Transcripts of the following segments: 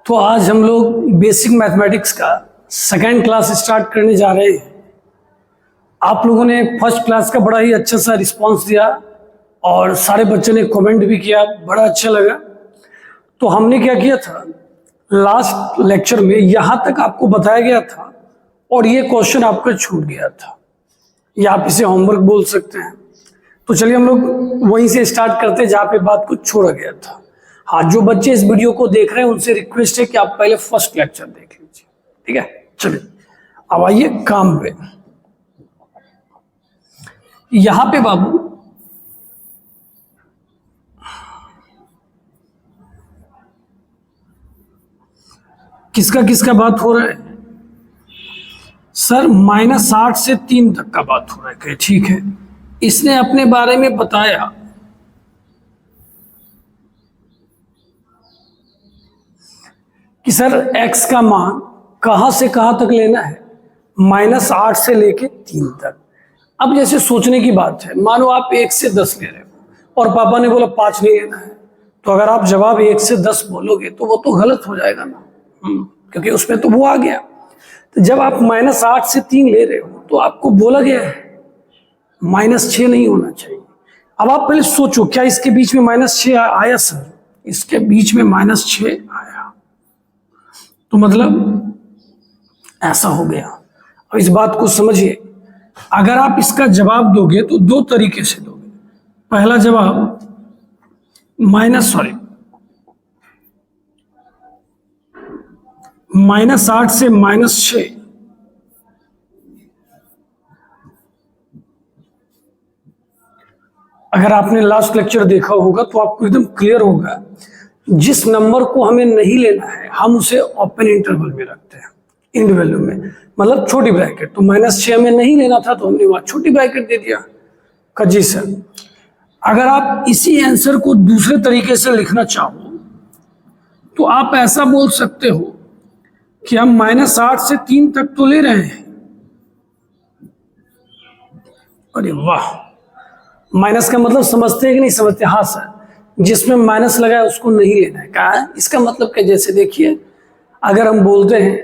तो आज हम लोग बेसिक मैथमेटिक्स का सेकेंड क्लास स्टार्ट करने जा रहे हैं। आप लोगों ने फर्स्ट क्लास का बड़ा ही अच्छा सा रिस्पांस दिया और सारे बच्चों ने कमेंट भी किया, बड़ा अच्छा लगा। तो हमने क्या किया था, लास्ट लेक्चर में यहाँ तक आपको बताया गया था और ये क्वेश्चन आपका छूट गया था, या आप इसे होमवर्क बोल सकते हैं। तो चलिए हम लोग वहीं से स्टार्ट करते हैं जहाँ पे बात को छोड़ा गया था। हाँ, जो बच्चे इस वीडियो को देख रहे हैं उनसे रिक्वेस्ट है कि आप पहले फर्स्ट लेक्चर देख लीजिए, ठीक है। चलिए अब आइए काम पे। यहां पे बाबू किसका किसका बात हो रहा है सर? -8 से 3 तक का बात हो रहा है, ठीक है। इसने अपने बारे में बताया कि सर x का मान कहां से कहां तक लेना है, -8 से लेके 3 तक। अब जैसे सोचने की बात है, मानो आप 1 से 10 ले रहे हो और पापा ने बोला 5 नहीं लेना है, तो अगर आप जवाब 1 से 10 बोलोगे तो वो तो गलत हो जाएगा ना, क्योंकि उसमें तो वो आ गया। तो जब आप -8 से 3 ले रहे हो तो आपको बोला गया है -6 नहीं होना चाहिए। अब आप पहले सोचो, क्या इसके बीच में -6 आया सर? इसके बीच में -6 आया, तो मतलब ऐसा हो गया। अब इस बात को समझिए, अगर आप इसका जवाब दोगे तो 2 तरीके से दोगे। पहला जवाब -8 से -6, अगर आपने लास्ट लेक्चर देखा होगा तो आपको एकदम क्लियर होगा, जिस नंबर को हमें नहीं लेना है हम उसे ओपन इंटरवल में रखते हैं, इंड वैल्यू में, मतलब छोटी ब्रैकेट। तो -6 में नहीं लेना था तो हमने वहां छोटी ब्रैकेट दे दिया। जी सर, अगर आप इसी आंसर को दूसरे तरीके से लिखना चाहो तो आप ऐसा बोल सकते हो कि हम -8 से 3 तक तो ले रहे हैं। अरे वाह, माइनस का मतलब समझते हैं कि नहीं समझते? हाँ सर, जिसमें माइनस लगा है उसको नहीं लेना है। कहा है इसका मतलब क्या? जैसे देखिए, अगर हम बोलते हैं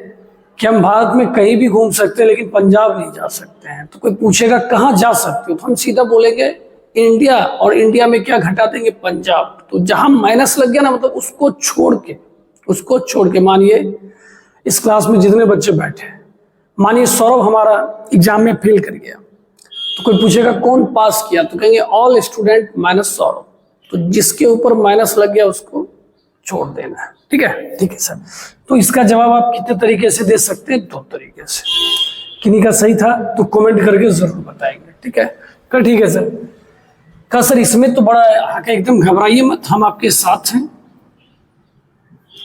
कि हम भारत में कहीं भी घूम सकते हैं लेकिन पंजाब नहीं जा सकते हैं, तो कोई पूछेगा कहाँ जा सकते हो, तो हम सीधा बोलेंगे इंडिया, और इंडिया में क्या घटा देंगे? पंजाब। तो जहां माइनस लग गया ना, मतलब उसको छोड़ के मानिए इस क्लास में जितने बच्चे बैठे हैं, मानिए सौरभ हमारा एग्जाम में फेल कर गया, तो कोई पूछेगा कौन पास किया, तो कहेंगे ऑल स्टूडेंट माइनस सौरभ। तो जिसके ऊपर माइनस लग गया उसको छोड़ देना है, ठीक है? ठीक है सर। तो इसका जवाब आप कितने तरीके से दे सकते हैं? 2 तरीके से। किन्हीं का सही था तो कमेंट करके जरूर बताएंगे, ठीक है? ठीक है सर। कहा सर इसमें तो बड़ा आके एकदम घबराइए मत, हम आपके साथ हैं।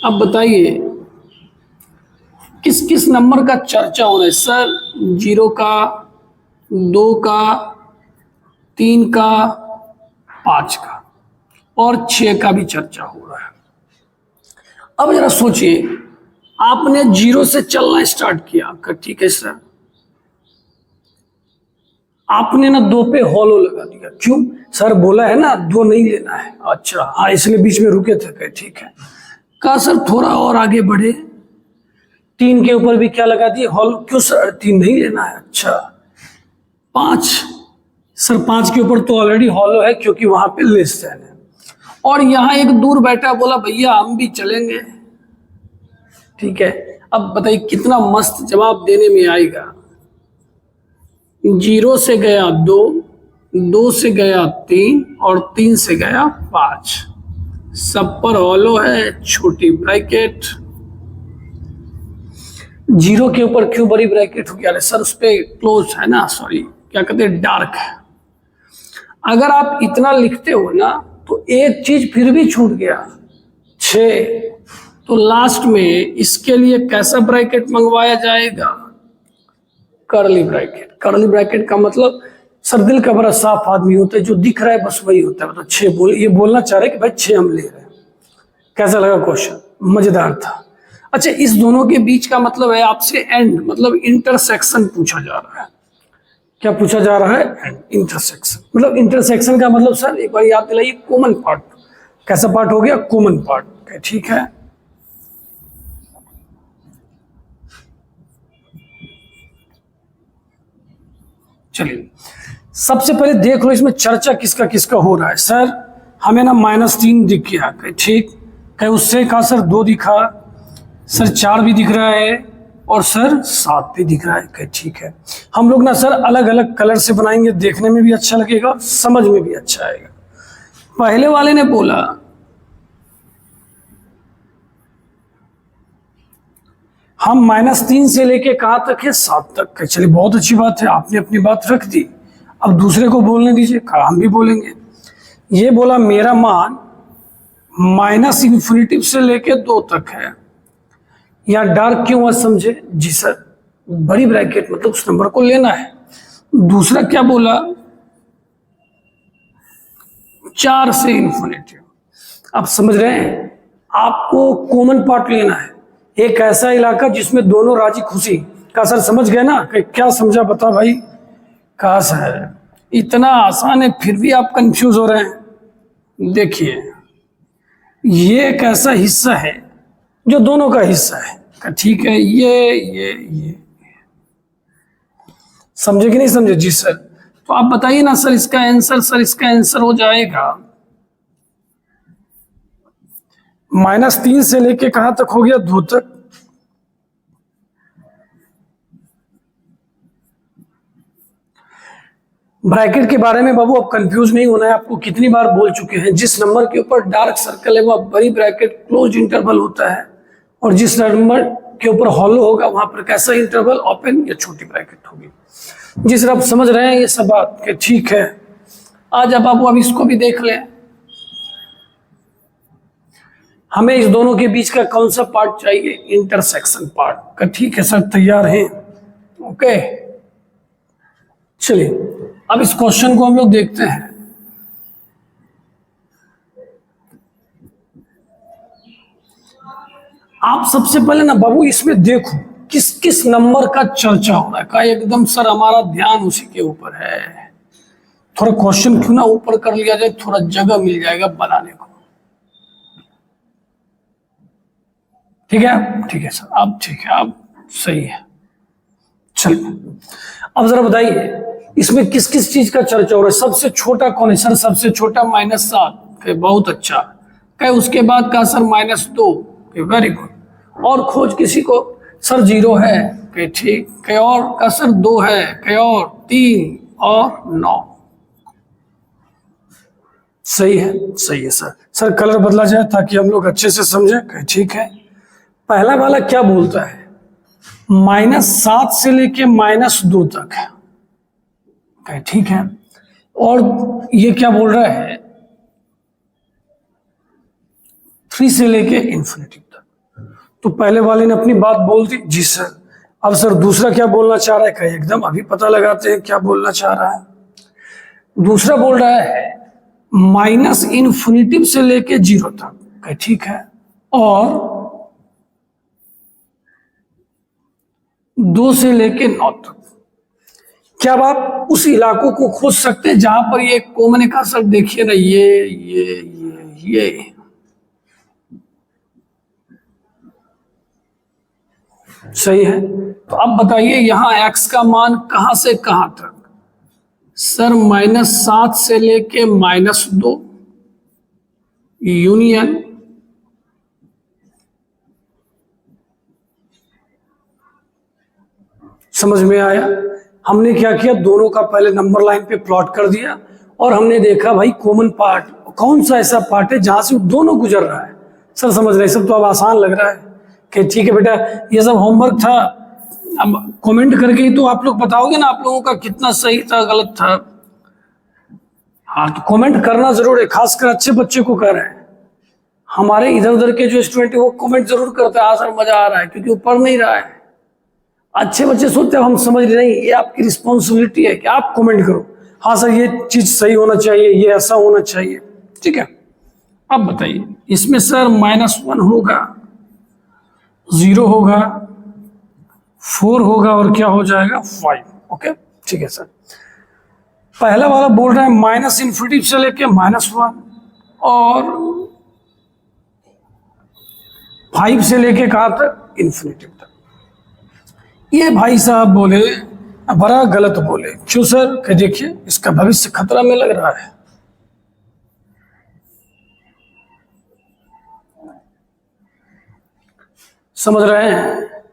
अब बताइए किस किस नंबर का चर्चा हो रहा है सर? 0 का, 2 का, 3 का, 5 का और 6 का भी चर्चा हो रहा है। अब जरा सोचिए, आपने 0 से चलना स्टार्ट किया, ठीक है सर। आपने ना 2 पे हॉलो लगा दिया। क्यों सर? बोला है ना 2 नहीं लेना है। अच्छा हाँ, इसलिए बीच में रुके थे, ठीक है। कहा सर थोड़ा और आगे बढ़े, 3 के ऊपर भी क्या लगा दिए? हॉलो। क्यों सर? 3 नहीं लेना है। अच्छा 5 सर, 5 के ऊपर तो ऑलरेडी हॉलो है क्योंकि वहां पे लेस देन है। और यहां एक दूर बैठा बोला भैया हम भी चलेंगे, ठीक है। अब बताइए कितना मस्त जवाब देने में आएगा। 0 से गया 2, 2 से गया 3 और 3 से गया 5, सब पर हॉलो है, छोटी ब्रैकेट। 0 के ऊपर क्यों बड़ी ब्रैकेट हो गया? सर उस पे क्लोज है ना, सॉरी क्या कहते हैं, डार्क है। अगर आप इतना लिखते हो ना तो एक चीज फिर भी छूट गया, 6। तो लास्ट में इसके लिए कैसा ब्रैकेट मंगवाया जाएगा? Curly bracket. कर्ली ब्रैकेट का मतलब सर दिल का बड़ा साफ आदमी होता है, जो दिख रहा है बस वही होता है। मतलब 6 ये बोलना चाह रहे कि भाई 6 हम ले रहे हैं। कैसा लगा क्वेश्चन? मजेदार था। अच्छा, इस दोनों के बीच का मतलब है आपसे एंड, मतलब इंटरसेक्शन पूछा जा रहा है। क्या पूछा जा रहा है? इंटरसेक्शन। मतलब इंटरसेक्शन का मतलब सर एक बार याद दिलाइए, कॉमन पार्ट। कैसा पार्ट हो गया? कॉमन पार्ट, ठीक है। चलिए सबसे पहले देख लो इसमें चर्चा किसका किसका हो रहा है। सर हमें ना -3 दिख गया, ठीक, कहीं उससे कहा सर 2 दिखा, सर 4 भी दिख रहा है और सर 7 भी दिख रहा है, कहीं ठीक है। हम लोग ना सर अलग अलग कलर से बनाएंगे, देखने में भी अच्छा लगेगा, समझ में भी अच्छा आएगा। पहले वाले ने बोला हम -3 से लेके कहां तक है, 7 तक है। चलिए बहुत अच्छी बात है, आपने अपनी बात रख दी। अब दूसरे को बोलने दीजिए, हम भी बोलेंगे। ये बोला मेरा मान -∞ से लेके 2 तक है। यहाँ डार्क क्यों हुआ समझे? जी सर बड़ी ब्रैकेट मतलब उस नंबर को लेना है। दूसरा क्या बोला, 4 से ∞। आप समझ रहे हैं, आपको कॉमन पार्ट लेना है, एक ऐसा इलाका जिसमें दोनों राजी खुशी। कहा सर समझ गए ना? क्या समझा बता भाई? कहा सर इतना आसान है फिर भी आप कंफ्यूज हो रहे हैं। देखिए ये एक ऐसा हिस्सा है जो दोनों का हिस्सा है, ठीक है, ये समझे कि नहीं समझे? जी सर। तो आप बताइए ना सर इसका आंसर। सर इसका आंसर हो जाएगा -3 से लेके कहां तक हो गया, 2 तक। ब्रैकेट के बारे में बाबू अब कंफ्यूज नहीं होना है, आपको कितनी बार बोल चुके हैं। जिस नंबर के ऊपर डार्क सर्कल है वह बड़ी ब्रैकेट क्लोज इंटरवल होता है, और जिस नंबर के ऊपर हॉलो होगा वहां पर कैसा इंटरवल, ओपन या छोटी ब्रैकेट होगी। जी सर आप समझ रहे हैं ये सब बात के, ठीक है। आज अब बाबू अब इसको भी देख लें, हमें इस दोनों के बीच का कौन सा पार्ट चाहिए, इंटरसेक्शन पार्ट का, ठीक है सर तैयार हैं? ओके चलिए अब इस क्वेश्चन को हम लोग देखते हैं। आप सबसे पहले ना बाबू इसमें देखो किस किस नंबर का चर्चा हो रहा है, का एकदम सर हमारा ध्यान उसी के ऊपर है। थोड़ा क्वेश्चन क्यों ना ऊपर कर लिया जाए, थोड़ा जगह मिल जाएगा बनाने को, ठीक है? ठीक है सर, अब ठीक है, अब सही है। चलिए अब जरा बताइए इसमें किस किस चीज का चर्चा हो रहा है। सबसे छोटा कौन है? सर सबसे छोटा -7, बहुत अच्छा। कहे उसके बाद का सर -2, वेरी गुड। और खोज किसी को, सर 0 है, कहे ठीक। कहे और का सर 2 है, कहे और 3 और 9, सही है, सही है सर। सर कलर बदला जाए ताकि हम लोग अच्छे से समझे, कहे ठीक है। पहला वाला क्या बोलता है, -7 से लेके -2 तक है, ठीक है। और ये क्या बोल रहा है, 3 से लेके ∞ तक। तो पहले वाले ने अपनी बात बोल दी, जी सर। अब सर दूसरा क्या बोलना चाह रहा है, कहीं एकदम अभी पता लगाते हैं क्या बोलना चाह रहा है। दूसरा बोल रहा है -∞ से लेके 0 तक, कहीं ठीक है। और 2 से लेके 9 तक। क्या आप उस इलाकों को खोज सकते हैं जहां पर ये कॉमन है? सर देखिए ना, ये सही है। तो अब बताइए यहां x का मान कहां से कहां तक? सर -7 से लेके -2 यूनियन समझ में आया? हमने क्या किया, दोनों का पहले नंबर लाइन पे प्लॉट कर दिया और हमने देखा भाई कॉमन पार्ट कौन सा ऐसा पार्ट है जहां से दोनों गुजर रहा है। सर समझ रहे, सब तो अब आसान लग रहा है कि ठीक है बेटा ये सब होमवर्क था। अब कमेंट करके ही तो आप लोग बताओगे ना आप लोगों का कितना सही था गलत था। हाँ तो कमेंट करना जरूर है, खासकर अच्छे बच्चे को कह रहे हैं। हमारे इधर उधर के जो स्टूडेंट है वो कमेंट जरूर करते हैं, हाँ सर मजा आ रहा है, क्योंकि वो पढ़ नहीं रहा है। अच्छे बच्चे सोचते हैं हम समझ रहे नहीं, ये आपकी रिस्पॉन्सिबिलिटी है कि आप कमेंट करो, हाँ सर ये चीज सही होना चाहिए, ये ऐसा होना चाहिए, ठीक है। अब बताइए इसमें सर -1 होगा, 0 होगा, 4 होगा और क्या हो जाएगा 5। ओके ठीक है सर। पहला वाला बोल रहा है -∞ से लेके -1 और 5 से लेके कहां तक, ∞ तक। ये भाई साहब बोले बड़ा गलत बोले। क्यों सर? कि देखिए इसका भविष्य खतरा में लग रहा है। समझ रहे हैं?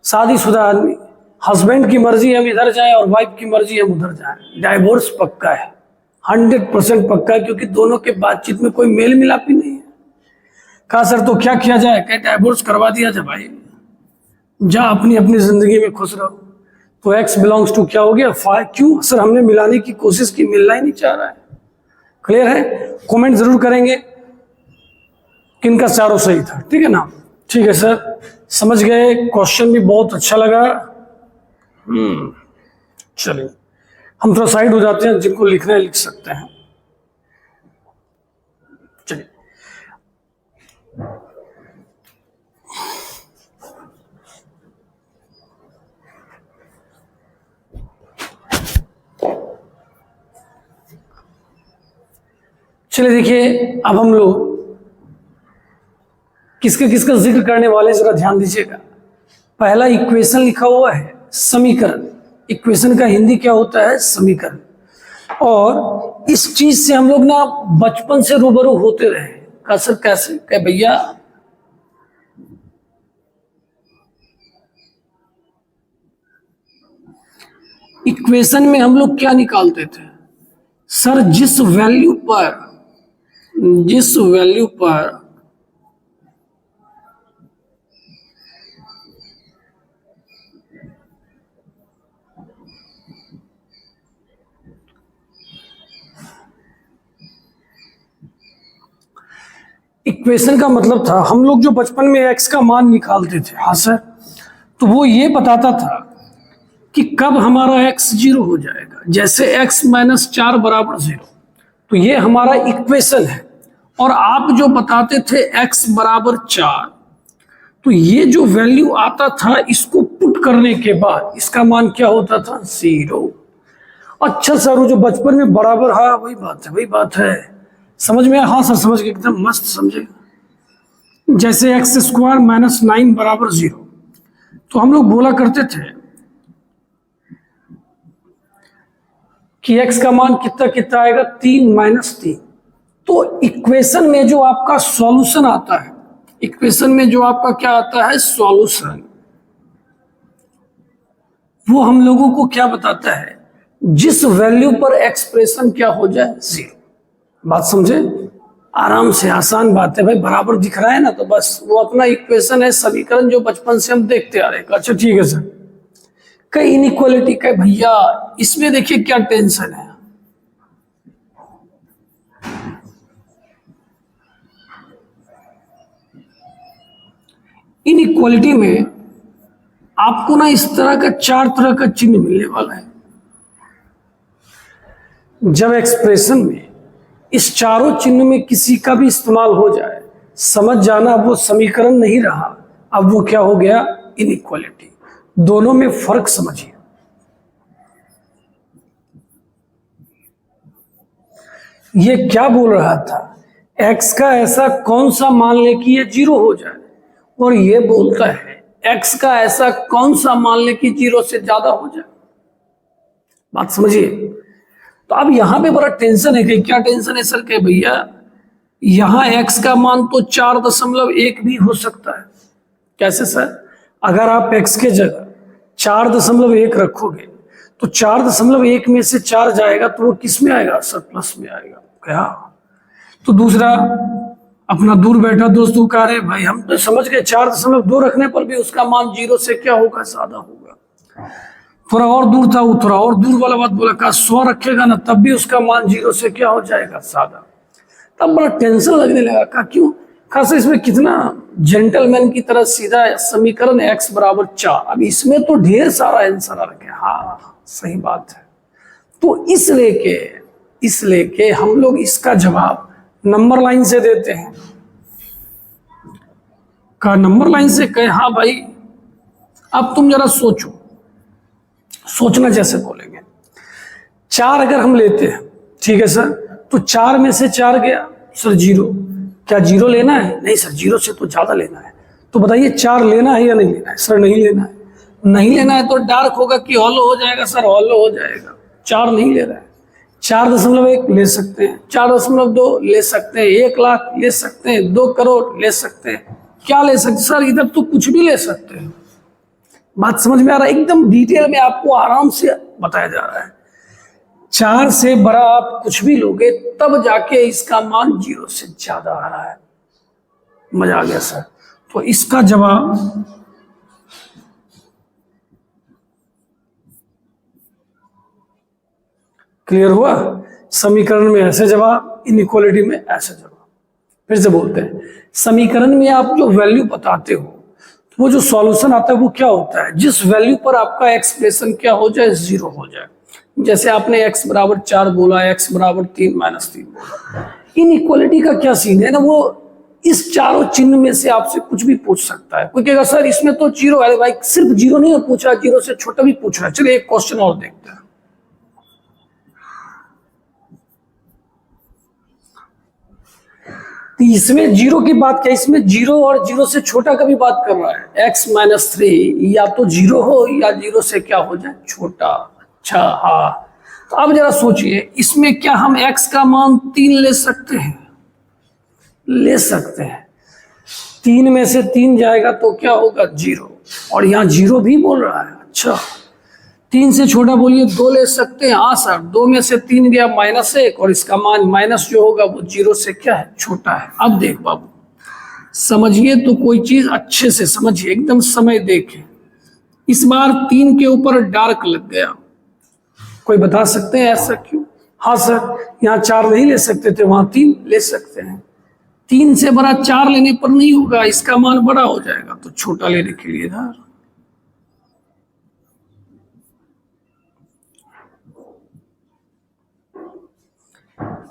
शादीशुदा आदमी, हस्बैंड की मर्जी हम इधर जाएं और वाइफ की मर्जी हम उधर जाएं, डाइवोर्स पक्का है, 100% पक्का है, क्योंकि दोनों के बातचीत में कोई मेल मिलाप ही नहीं है। कहा सर तो क्या किया जाए? कहे डाइवोर्स करवा दिया जाए भाई, जा अपनी अपनी जिंदगी में खुश रहो। तो एक्स बिलोंग्स टू क्या हो गया? क्यों सर? हमने मिलाने की कोशिश की, मिलना ही नहीं चाह रहा है। क्लियर है? कमेंट जरूर करेंगे किनका चारों सही था। ठीक है ना? ठीक है सर, समझ गए। क्वेश्चन भी बहुत अच्छा लगा। चलिए हम थोड़ा साइड हो जाते हैं, जिनको लिखना है लिख सकते हैं। चलिए देखिए अब हम लोग किसका जिक्र करने वाले, जरा ध्यान दीजिएगा। पहला इक्वेशन लिखा हुआ है समीकरण। इक्वेशन का हिंदी क्या होता है? समीकरण। और इस चीज से हम लोग ना बचपन से रूबरू होते रहे। का सर कैसे? कह भैया इक्वेशन में हम लोग क्या निकालते थे सर? जिस वैल्यू पर इक्वेशन का मतलब था, हम लोग जो बचपन में एक्स का मान निकालते थे, हाँ सर, तो वो ये बताता था कि कब हमारा एक्स 0 हो जाएगा। जैसे x - 4 = 0, तो ये हमारा इक्वेशन है। और आप जो बताते थे x = 4, तो ये जो वैल्यू आता था, इसको पुट करने के बाद इसका मान क्या होता था? 0। अच्छा सर, वो जो बचपन में बराबर, हाँ वही बात है। समझ में? हाँ सर समझ गए, एकदम मस्त समझे। जैसे x² - 9 = 0, तो हम लोग बोला करते थे कि x का मान कितना आएगा? 3 - 3। तो इक्वेशन में जो आपका सॉल्यूशन आता है, इक्वेशन में जो आपका क्या आता है? सॉल्यूशन, वो हम लोगों को क्या बताता है? जिस वैल्यू पर एक्सप्रेशन क्या हो जाए? 0। बात समझे? आराम से, आसान बात है भाई। बराबर दिख रहा है ना, तो बस वो अपना इक्वेशन है, समीकरण, जो बचपन से हम देखते आ रहे हैं। अच्छा ठीक है सर। कई इनइक्वालिटी का भैया, इसमें देखिए क्या टेंशन है। इनइक्वालिटी में आपको ना इस तरह का 4 तरह का चिन्ह मिलने वाला है। जब एक्सप्रेशन में इस चारों चिन्ह में किसी का भी इस्तेमाल हो जाए, समझ जाना अब वो समीकरण नहीं रहा, अब वो क्या हो गया? इनइक्वालिटी। दोनों में फर्क समझिए। ये क्या बोल रहा था? x का ऐसा कौन सा मान ले कि ये 0 हो जाए, और ये बोलता है x का ऐसा कौन सा मान ले कि 0 से ज्यादा हो जाए। बात समझिए। तो अब यहां पे बड़ा टेंशन है। कि क्या टेंशन है सर? के भैया यहां x का मान तो 4.1 भी हो सकता है। कैसे सर? अगर आप x के जगह 4.1 रखोगे, तो 4.1 में से 4 जाएगा, तो वो किस में आएगा सर? प्लस में आएगा। क्या? तो दूसरा अपना दूर बैठा दोस्त को कह रहे भाई हम तो समझ गए 4.2 रखने पर भी उसका मान 0 से क्या होगा? ज्यादा होगा। थोड़ा और दूर था, वो थोड़ा और दूर वाला बात बोला, कहा 100 रखेगा ना, तब भी उसका मान 0 से क्या हो जाएगा? ज्यादा। तब बड़ा टेंशन लगने लगा। कहा क्यों? खासा इसमें कितना जेंटलमैन की तरह सीधा समीकरण x = 4। अब इसमें तो ढेर सारा आंसर आ रखे। हाँ सही बात है। तो इस लेके हम लोग इसका जवाब नंबर लाइन से देते हैं। का नंबर लाइन से कहे हाँ भाई। अब तुम जरा सोचो, सोचना जैसे बोलेंगे। 4 अगर हम लेते हैं, ठीक है सर, तो 4 में से 4 गया सर 0। क्या 0 लेना है? नहीं सर, 0 से तो ज्यादा लेना है। तो बताइए 4 लेना है या नहीं लेना है? सर नहीं लेना है। नहीं लेना है तो डार्क होगा कि हॉलो हो जाएगा? सर हॉलो हो जाएगा। 4 नहीं ले रहा है, 4.1 ले सकते हैं, 4.2 ले सकते हैं, 1 लाख ले सकते हैं, 2 करोड़ ले सकते हैं। क्या ले सकते सर? इधर तो कुछ भी ले सकते हैं। बात समझ में आ रहा है? एकदम डिटेल में आपको आराम से बताया जा रहा है। 4 से बड़ा आप कुछ भी लोगे तब जाके इसका मान 0 से ज्यादा आ रहा है। मजा आ गया सर? तो इसका जवाब क्लियर हुआ? समीकरण में ऐसे जवाब, इनइक्वालिटी में ऐसे जवाब। फिर से बोलते हैं, समीकरण में आप जो वैल्यू बताते हो तो वो जो सॉल्यूशन आता है वो क्या होता है? जिस वैल्यू पर आपका एक्सप्रेशन क्या हो जाए? 0 हो जाए। जैसे आपने x बराबर 4 बोला, x बराबर 3 -3 बोला। इनइक्वालिटी का क्या सीन है ना, वो इस चारों चिन्ह में से आपसे कुछ भी पूछ सकता है। कोई कहेगा सर इसमें तो 0 है। भाई सिर्फ 0 नहीं पूछा, 0 से छोटा भी पूछ रहा है। चलिए एक क्वेश्चन और देखते हैं। तो इसमें 0 की बात क्या? इसमें 0 और 0 से छोटा का भी बात कर रहा है। x -3 या तो 0 हो या 0 से क्या हो जाए? छोटा। अच्छा हाँ, तो अब जरा सोचिए, इसमें क्या हम x का मान 3 ले सकते हैं? ले सकते हैं। 3 में से 3 जाएगा तो क्या होगा? 0। और यहाँ 0 भी बोल रहा है। अच्छा, 3 से छोटा बोलिए 2 ले सकते हैं। हाँ सर, 2 में से 3 गया -1 और इसका मान माइनस जो होगा वो 0 से क्या है? छोटा है। अब देख बाबू, समझिए तो कोई चीज अच्छे से समझिए, एकदम समय देखे। इस बार 3 के ऊपर डार्क लग गया। कोई बता सकते हैं ऐसा क्यों? हाँ सर, यहाँ 4 नहीं ले सकते थे, वहां 3 ले सकते हैं। 3 से बड़ा 4 लेने पर नहीं होगा, इसका मान बड़ा हो जाएगा, तो छोटा लेने के लिए इधर।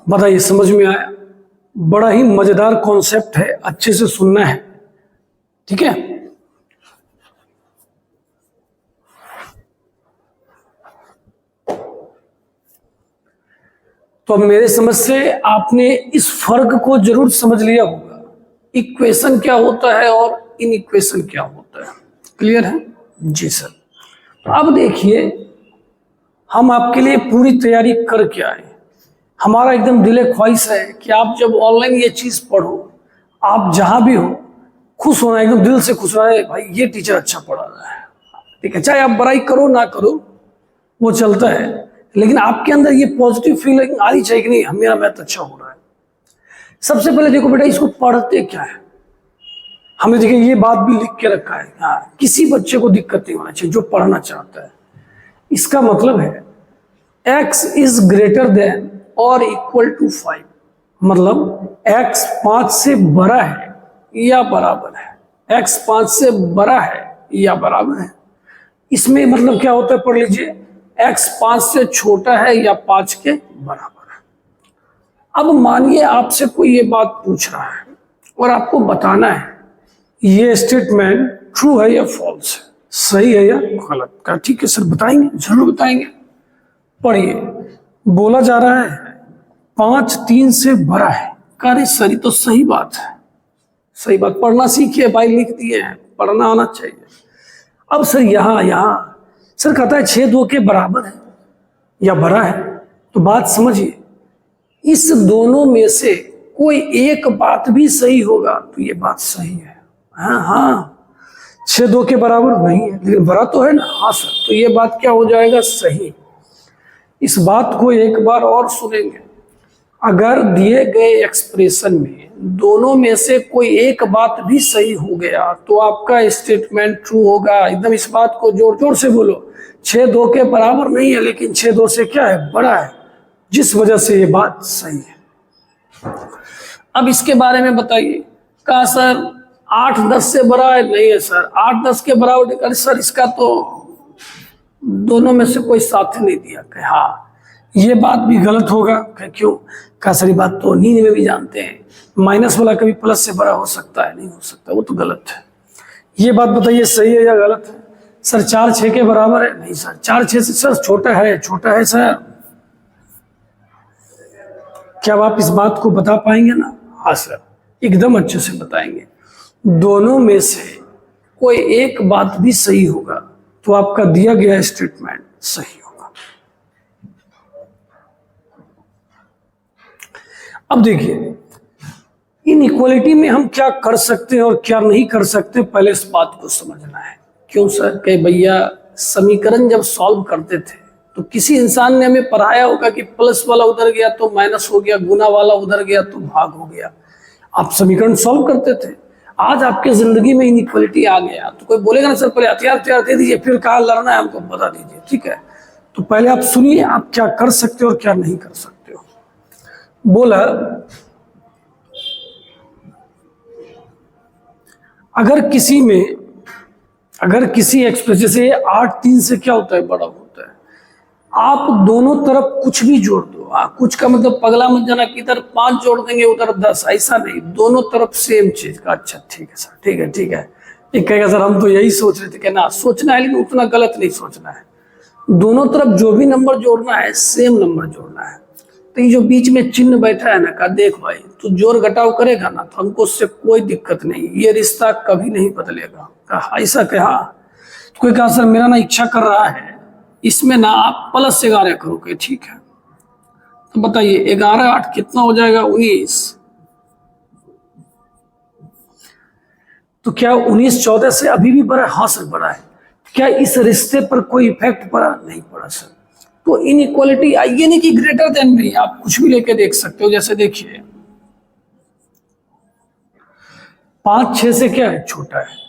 बताइए, समझ में आया? बड़ा ही मजेदार कॉन्सेप्ट है, अच्छे से सुनना है, ठीक है? तो अब मेरे समझ से आपने इस फर्क को जरूर समझ लिया होगा, इक्वेशन क्या होता है और इनइक्वेशन क्या होता है। क्लियर है? जी सर। तो अब देखिए, हम आपके लिए पूरी तैयारी करके आए। हमारा एकदम दिले ख्वाहिश है कि आप जब ऑनलाइन ये चीज पढ़ो, आप जहां भी हो, खुश होना, एकदम दिल से खुश रहे, भाई ये टीचर अच्छा पढ़ा रहा है। ठीक है, चाहे आप बड़ाई करो ना करो वो चलता है, लेकिन आपके अंदर ये पॉजिटिव फीलिंग आनी चाहिए कि नहीं, मेरा मैथ अच्छा हो रहा है। सबसे पहले देखो बेटा, इसको पढ़ते क्या है। हमने देखिए ये बात भी लिख के रखा है, हाँ, किसी बच्चे को दिक्कत नहीं होना चाहिए जो पढ़ना चाहता है। इसका मतलब है x इज ग्रेटर देन और इक्वल टू 5, मतलब x 5 से बड़ा है या बराबर है। x 5 से बड़ा है या बराबर है। इसमें मतलब क्या होता है, पढ़ लीजिए, x 5 से छोटा है या 5 के बराबर है। अब मानिए आपसे कोई ये बात पूछ रहा है और आपको बताना है ये स्टेटमेंट ट्रू है या फॉल्स है, सही है या गलत। का ठीक है सर, बताएंगे, जरूर बताएंगे। पढ़िए, बोला जा रहा है 5 3 से बड़ा है। अरे सर ये तो सही बात है, सही बात, पढ़ना सीखिए भाई, लिख दिए हैं, पढ़ना आना चाहिए। अब सर यहाँ सर कहता है 6 2 के बराबर है या बड़ा है, तो बात समझिए, इस दोनों में से कोई एक बात भी सही होगा तो ये बात सही है। हाँ 6 2 के बराबर नहीं है लेकिन बड़ा तो है ना, हाँ सर, तो ये बात क्या हो जाएगा, सही। इस बात को एक बार और सुनेंगे, अगर दिए गए एक्सप्रेशन में दोनों में से कोई एक बात भी सही हो गया तो आपका स्टेटमेंट ट्रू होगा। एकदम इस बात को जोर जोर से बोलो, 6 2 के बराबर नहीं है लेकिन 6 2 से क्या है, बड़ा है, जिस वजह से ये बात सही है। अब इसके बारे में बताइए, कहा सर 8 10 से बड़ा है, नहीं है सर, 8 10 के बराबर, अरे सर इसका तो दोनों में से कोई साथ नहीं दिया। कहे हाँ, ये बात भी गलत होगा। कहे क्यों? कहा सर ये बात तो नींद में भी जानते हैं, माइनस वाला कभी प्लस से बड़ा हो सकता है, नहीं हो सकता, वो तो गलत है। ये बात बताइए सही है या गलत है। सर 4 6 के बराबर है, नहीं सर, 4 6 से सर छोटा है सर। क्या आप इस बात को बता पाएंगे ना? हाँ सर, एकदम अच्छे से बताएंगे। दोनों में से कोई एक बात भी सही होगा तो आपका दिया गया स्टेटमेंट सही होगा। अब देखिए इनइक्वालिटी में हम क्या कर सकते हैं और क्या नहीं कर सकते, पहले इस बात को समझना है। क्यों सर? कई भैया समीकरण जब सॉल्व करते थे तो किसी इंसान ने हमें पढ़ाया होगा कि प्लस वाला उधर गया तो माइनस हो गया, गुना वाला उधर गया तो भाग हो गया। आप समीकरण सॉल्व करते थे। आज आपके जिंदगी में इनइक्वालिटी आ गया तो कोई बोलेगा ना सर पहले हथियार दे दीजिए, फिर कहाँ लड़ना है हमको बता दीजिए। ठीक है, तो पहले आप सुनिए आप क्या कर सकते हो और क्या नहीं कर सकते हो। बोला अगर किसी एक्सप्रेस जैसे 8 3 से क्या होता है, बड़ा होता है। आप दोनों तरफ कुछ भी जोड़ दो, कुछ का मतलब पगला मत जाना कि इधर 5 जोड़ देंगे उधर 10, ऐसा नहीं, दोनों तरफ सेम चीज का। अच्छा ठीक है सर, ठीक है ठीक है। एक कहेगा सर हम तो यही सोच रहे थे, कहना सोचना है लेकिन उतना गलत नहीं सोचना है। दोनों तरफ जो भी नंबर जोड़ना है सेम नंबर जोड़ना है। तो ये जो बीच में चिन्ह बैठा है ना, का देख भाई तू जोड़ घटाव करेगा ना तो हमको उससे कोई दिक्कत नहीं, ये रिश्ता कभी नहीं बदलेगा। कहा ऐसा कहा तो कोई कहा सर मेरा ना इच्छा कर रहा है इसमें ना आप +11 करोगे। ठीक है, तो बताइए 11 8 कितना हो जाएगा? 19। तो क्या 19 14 से अभी भी बड़ा? हाँ सर बड़ा है। क्या इस रिश्ते पर कोई इफेक्ट पड़ा? नहीं पड़ा सर। तो इनइक्वालिटी ये नहीं कि ग्रेटर देन नहीं, आप कुछ भी लेके देख सकते हो। जैसे देखिए 5 6 से क्या है? छोटा है।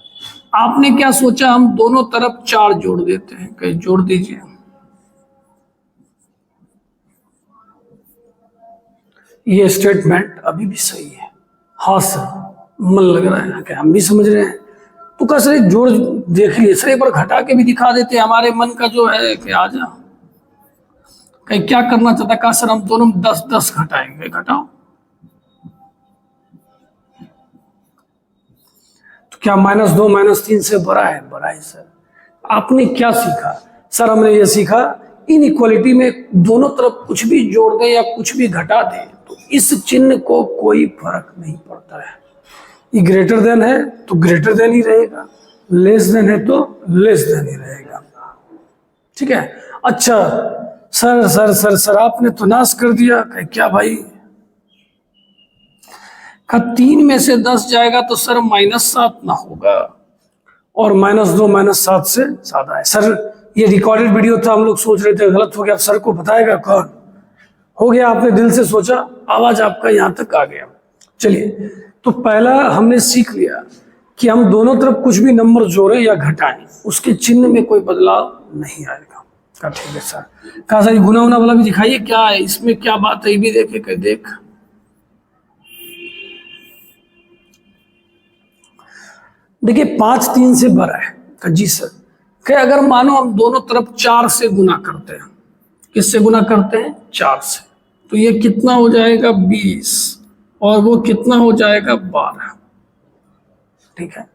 आपने क्या सोचा हम दोनों तरफ 4 जोड़ देते हैं, कहीं जोड़ दीजिए। ये स्टेटमेंट अभी भी सही है। हाँ सर मन लग रहा है ना, क्या हम भी समझ रहे हैं। तो क्या सर जोड़ देख लिए सर, एक बार घटा के भी दिखा देते, हमारे मन का जो है कि आ जा कहीं क्या करना चाहता। कहा सर हम दोनों 10 10 घटाएंगे, घटाओ। तो क्या -2 -3 से बड़ा है? बड़ा है सर। आपने क्या सीखा? सर हमने ये सीखा इनइक्वालिटी में दोनों तरफ कुछ भी जोड़ दे या कुछ भी घटा दे तो इस चिन्ह को कोई फर्क नहीं पड़ता है। ये ग्रेटर देन है तो ग्रेटर देन ही रहेगा, लेस देन है तो लेस देन ही रहेगा। ठीक है। अच्छा सर सर सर सर आपने तो नाश कर दिया। क्या भाई? का 3 में से 10 जाएगा तो सर -7 ना होगा, और -2 -7 से ज्यादा है। सर ये रिकॉर्डेड वीडियो था, हम लोग सोच रहे थे गलत हो गया, अब सर को बताएगा कौन? हो गया, आपने दिल से सोचा, आवाज आपका यहां तक आ गया। चलिए, तो पहला हमने सीख लिया कि हम दोनों तरफ कुछ भी नंबर जोड़े या घटाएं उसके चिन्ह में कोई बदलाव नहीं आएगा। कहा ठीक है सर। कहा सर गुना उना वाला भी दिखाइए, क्या है इसमें, क्या बात है, ये भी देखे। कह देख देखिए 5 3 से बड़ा है। कहा जी सर। क्या अगर मानो हम दोनों तरफ 4 से गुना करते हैं, किससे गुना करते हैं? 4 से, तो ये कितना हो जाएगा? 20, और वो कितना हो जाएगा? 12। ठीक है।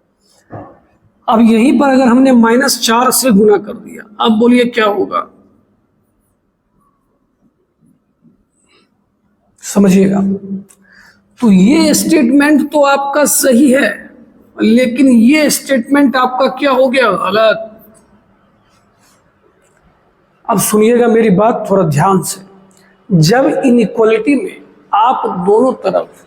अब यहीं पर अगर हमने -4 से गुना कर दिया, अब बोलिए क्या होगा? समझिएगा। तो ये स्टेटमेंट तो आपका सही है, लेकिन ये स्टेटमेंट आपका क्या हो गया? गलत। अब सुनिएगा मेरी बात थोड़ा ध्यान से। जब इनइक्वालिटी में आप दोनों तरफ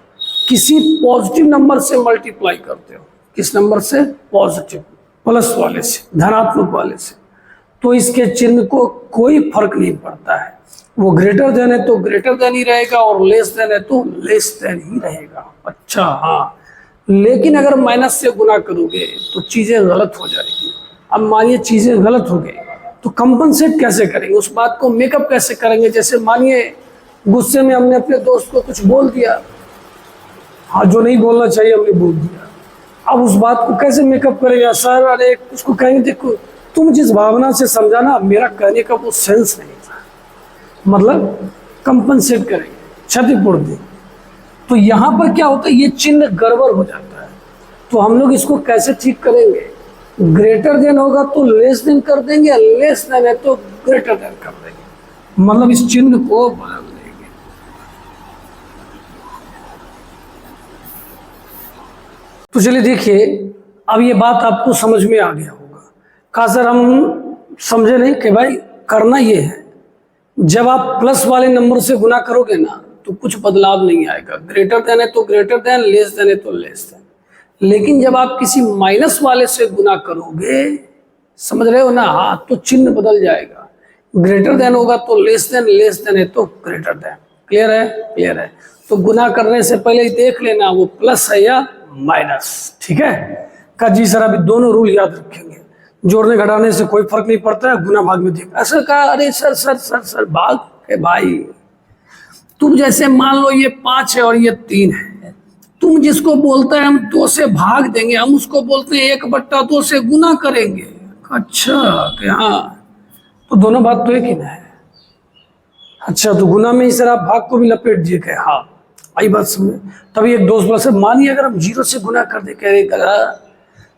किसी पॉजिटिव नंबर से मल्टीप्लाई करते हो, किस नंबर से? पॉजिटिव, प्लस वाले से, धनात्मक वाले से, तो इसके चिन्ह को कोई फर्क नहीं पड़ता है। वो ग्रेटर देन है तो ग्रेटर देन ही रहेगा, और लेस देन है तो लेस देन ही रहेगा। अच्छा हाँ, लेकिन अगर माइनस से गुना करोगे तो चीजें गलत हो जाएगी। अब मानिए चीजें गलत हो गई तो कंपनसेट कैसे करेंगे? उस बात को मेकअप कैसे करेंगे? जैसे मानिए गुस्से में हमने अपने दोस्त को कुछ बोल दिया, हाँ जो नहीं बोलना चाहिए हमने बोल दिया। अब उस बात को कैसे मेकअप करेगा? सर अरे उसको कहेंगे देखो तुम जिस भावना से समझाना, मेरा कहने का वो सेंस नहीं था, मतलब कंपनसेट करेंगे, क्षतिपूर्ति। तो यहाँ पर क्या होता है? ये चिन्ह गड़बड़ हो जाता है। तो हम लोग इसको कैसे ठीक करेंगे? ग्रेटर देन होगा तो लेस देन कर देंगे, लेस देन है तो ग्रेटर देन कर देंगे, मतलब इस चिन्ह को बदल देंगे। तो चलिए देखिए, अब ये बात आपको समझ में आ गया होगा। खास सर हम समझे नहीं कि भाई करना ये है, जब आप प्लस वाले नंबर से गुना करोगे ना तो कुछ बदलाव नहीं आएगा, ग्रेटर देन है तो ग्रेटर देन, लेस देन है तो लेस देन। लेकिन जब आप किसी माइनस वाले से गुना करोगे, समझ रहे हो ना, हाँ, तो चिन्ह बदल जाएगा, ग्रेटर देन होगा तो लेस देन, लेस देन है तो ग्रेटर देन। क्लियर है? क्लियर है। तो गुना करने से पहले ही देख लेना वो प्लस है या माइनस। ठीक है का जी सर, अभी दोनों रूल याद रखेंगे, जोड़ने घटाने से कोई फर्क नहीं पड़ता है, गुना भाग में देख। ऐसा कहा, अरे सर सर सर सर भाग के भाई, तुम जैसे मान लो ये 5 है और ये 3 है, तुम जिसको बोलते हैं हम 2 से भाग देंगे, हम उसको बोलते हैं 1/2 से गुना करेंगे। अच्छा कि हाँ, तो दोनों बात तो एक ही ना है। अच्छा, तो गुना में ही सर आप भाग को भी लपेट दिए कि हाँ, आई बात समझ। तभी एक दोस्त बोला, सर मानिए अगर हम 0 से गुना कर दे, कह रहे गला,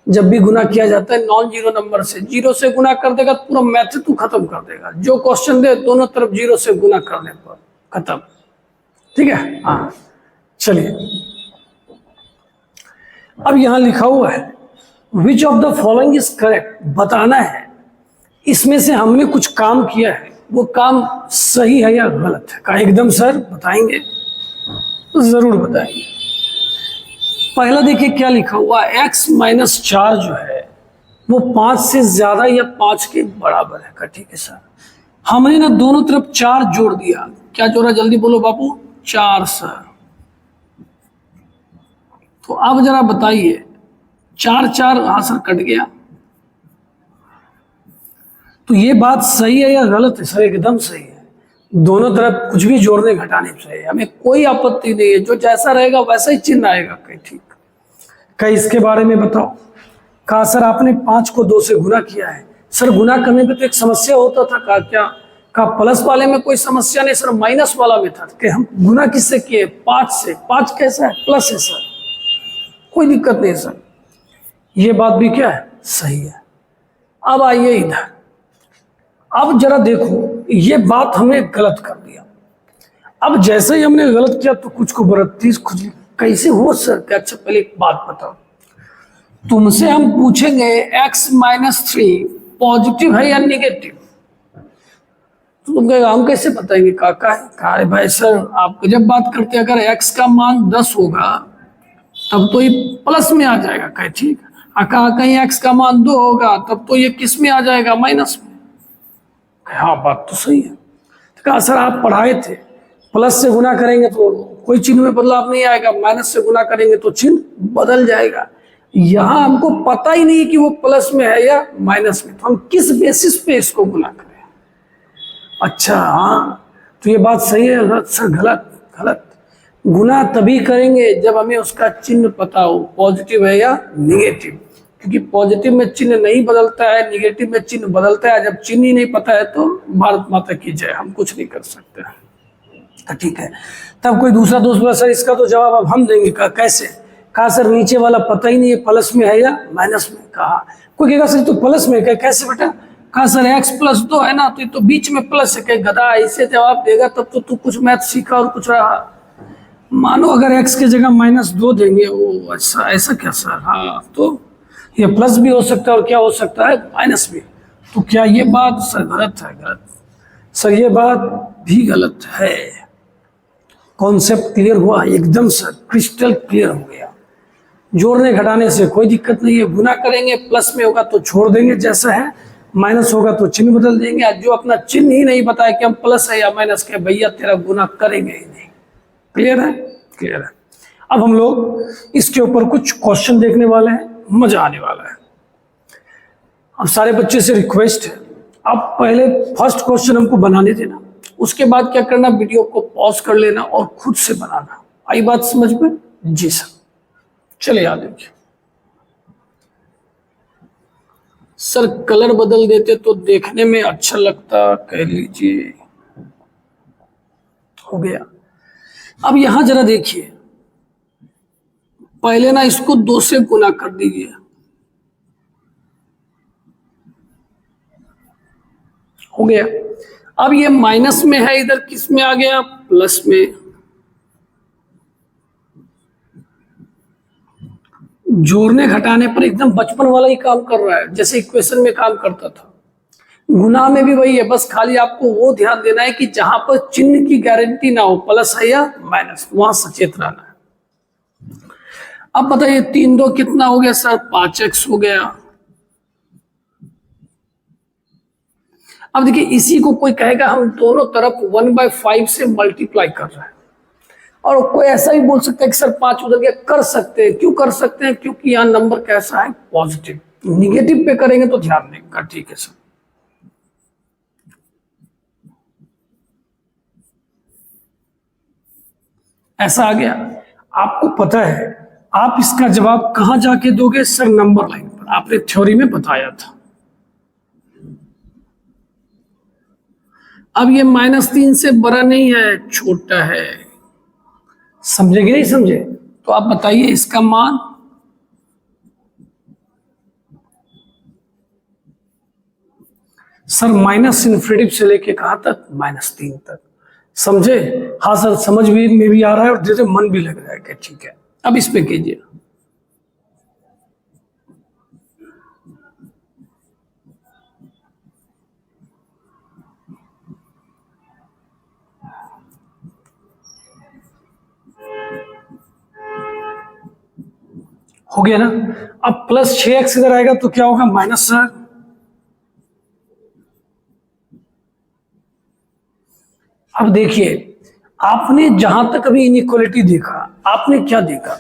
जब भी गुना किया जाता है नॉन जीरो नंबर से, 0 से गुना कर देगा तो पूरा मैथ तू खत्म कर देगा, जो क्वेश्चन दे दोनों तरफ 0 से गुना करने पर खत्म। ठीक है, हाँ चलिए, अब यहां लिखा हुआ है which of the following is correct, बताना है इसमें से हमने कुछ काम किया है, वो काम सही है या गलत है। कहा एकदम सर बताएंगे, तो जरूर बताएंगे। पहला देखिए क्या लिखा हुआ, x - 4 जो है वो 5 से ज्यादा या 5 के बराबर है। कहा ठीक है सर, हमने ना दोनों तरफ 4 जोड़ दिया। क्या जोड़ा, जल्दी बोलो बाबू? 4 सर। तो अब जरा बताइए, 4 4 हाँ सर कट गया, तो ये बात सही है या गलत है? सर एकदम सही है, दोनों तरफ कुछ भी जोड़ने घटाने से हमें कोई आपत्ति नहीं है, जो जैसा रहेगा वैसा ही चिन्ह आएगा। कहीं ठीक, कहीं इसके बारे में बताओ। कहा सर आपने 5 को 2 से गुना किया है। सर गुना करने पे तो एक समस्या होता था। कहा क्या? कहा प्लस वाले में कोई समस्या नहीं सर, माइनस वाला में था कि हम गुना किससे किए? 5 से। 5 कैसा है? प्लस है सर, कोई दिक्कत नहीं सर। ये बात भी क्या है? सही है। अब आइए इधर, अब जरा देखो, ये बात हमने गलत कर दिया। अब जैसे ही हमने गलत किया तो कुछ को बरतीस खुजली, कैसे हो सर? क्या? अच्छा पहले एक बात बताओ, तुमसे हम पूछेंगे x - 3 पॉजिटिव है या निगेटिव, तो तुम कहेगा हम कैसे बताएंगे काका है? कहा भाई सर आप जब बात करते हैं, अगर x का मान 10 होगा तब तो ये प्लस में आ जाएगा। कहे ठीक। कहा कहीं x का मान 2 होगा तब तो ये किस में आ जाएगा? माइनस में। हाँ बात तो सही है। तो कहा सर आप पढ़ाए थे प्लस से गुना करेंगे तो कोई चिन्ह में बदलाव नहीं आएगा, माइनस से गुना करेंगे तो चिन्ह बदल जाएगा। यहां हमको पता ही नहीं कि वो प्लस में है या माइनस में, तो हम किस बेसिस पे इसको गुना करें? अच्छा हाँ, तो ये बात सही है गलत? सर गलत। गलत। गुना तभी करेंगे जब हमें उसका चिन्ह पता हो, पॉजिटिव है या निगेटिव, क्योंकि पॉजिटिव में चिन्ह नहीं बदलता है, निगेटिव में चिन्ह बदलता है। जब चिन्ह ही नहीं पता है तो भारत माता की जय, हम कुछ नहीं कर सकते। तो ठीक है। तब कोई दूसरा दोस्त बोला सर इसका तो जवाब अब हम देंगे। कहा कैसे? कहा सर नीचे वाला पता ही नहीं है प्लस में है या माइनस में। कहा कोई कहेगा सर तो प्लस में। कहे कैसे बेटा? कहा सर x + 2 है ना, तो बीच में प्लस है। कहे गधा, ऐसे जवाब देगा तब तो तू कुछ मैथ सीखा और कुछ रहा। मानो अगर x की जगह -2 देंगे, ओ ऐसा ऐसा क्या सर? हाँ, तो ये प्लस भी हो सकता है और क्या हो सकता है? माइनस भी। तो क्या ये बात सर गलत है? गलत। सर ये बात भी गलत है। कॉन्सेप्ट क्लियर हुआ? एकदम सर, क्रिस्टल क्लियर हो गया। जोड़ने घटाने से कोई दिक्कत नहीं है, गुना करेंगे, प्लस में होगा तो छोड़ देंगे जैसा है, माइनस होगा तो चिन्ह बदल देंगे। आज जो अपना चिन्ह ही नहीं बताया कि हम प्लस है या माइनस के, भैया तेरा गुना करेंगे ही नहीं। क्लियर है? क्लियर है। अब हम लोग इसके ऊपर कुछ क्वेश्चन देखने वाले हैं, मजा आने वाला है। अब सारे बच्चे से रिक्वेस्ट है, आप पहले फर्स्ट क्वेश्चन हमको बनाने देना, उसके बाद क्या करना, वीडियो को पॉज कर लेना और खुद से बनाना। आई बात समझ में? जी सर। चले आ देखिए। सर कलर बदल देते तो देखने में अच्छा लगता, कह लीजिए। हो गया। अब यहां जरा देखिए, पहले ना इसको 2 से गुना कर दीजिए। हो गया। अब ये माइनस में है, इधर किस में आ गया? प्लस में। जोड़ने घटाने पर एकदम बचपन वाला ही काम कर रहा है, जैसे इक्वेशन में काम करता था। गुना में भी वही है, बस खाली आपको वो ध्यान देना है कि जहां पर चिन्ह की गारंटी ना हो, प्लस है या माइनस, वहां सचेत रहना है। अब बताइए 3 2 कितना हो गया सर? 5x हो गया। अब देखिए इसी को कोई कहेगा हम दोनों तरफ 1/5 से मल्टीप्लाई कर रहे हैं, और कोई ऐसा भी बोल सकता है कि सर 5 उधर गया। कर सकते हैं, क्यों कर सकते हैं? क्योंकि यहाँ नंबर कैसा है? पॉजिटिव। निगेटिव पे करेंगे तो ध्यान देगा। ठीक है सर, ऐसा आ गया। आपको पता है आप इसका जवाब कहां जाके दोगे? सर नंबर लाइन पर, आपने थ्योरी में बताया था। अब ये -3 से बड़ा नहीं है, छोटा है। समझेंगे नहीं समझे? तो आप बताइए इसका मान। सर -∞ से लेके कहां तक? -3 तक। समझे? हाँ सर, समझ भी में भी आ रहा है और धीरे मन भी लग रहा है कि ठीक है। अब इस पे कीजिए। हो गया ना? अब +6x इधर आएगा तो क्या होगा? Minus sir. अब देखिए आपने जहां तक अभी इनइक्वालिटी देखा, आपने क्या देखा?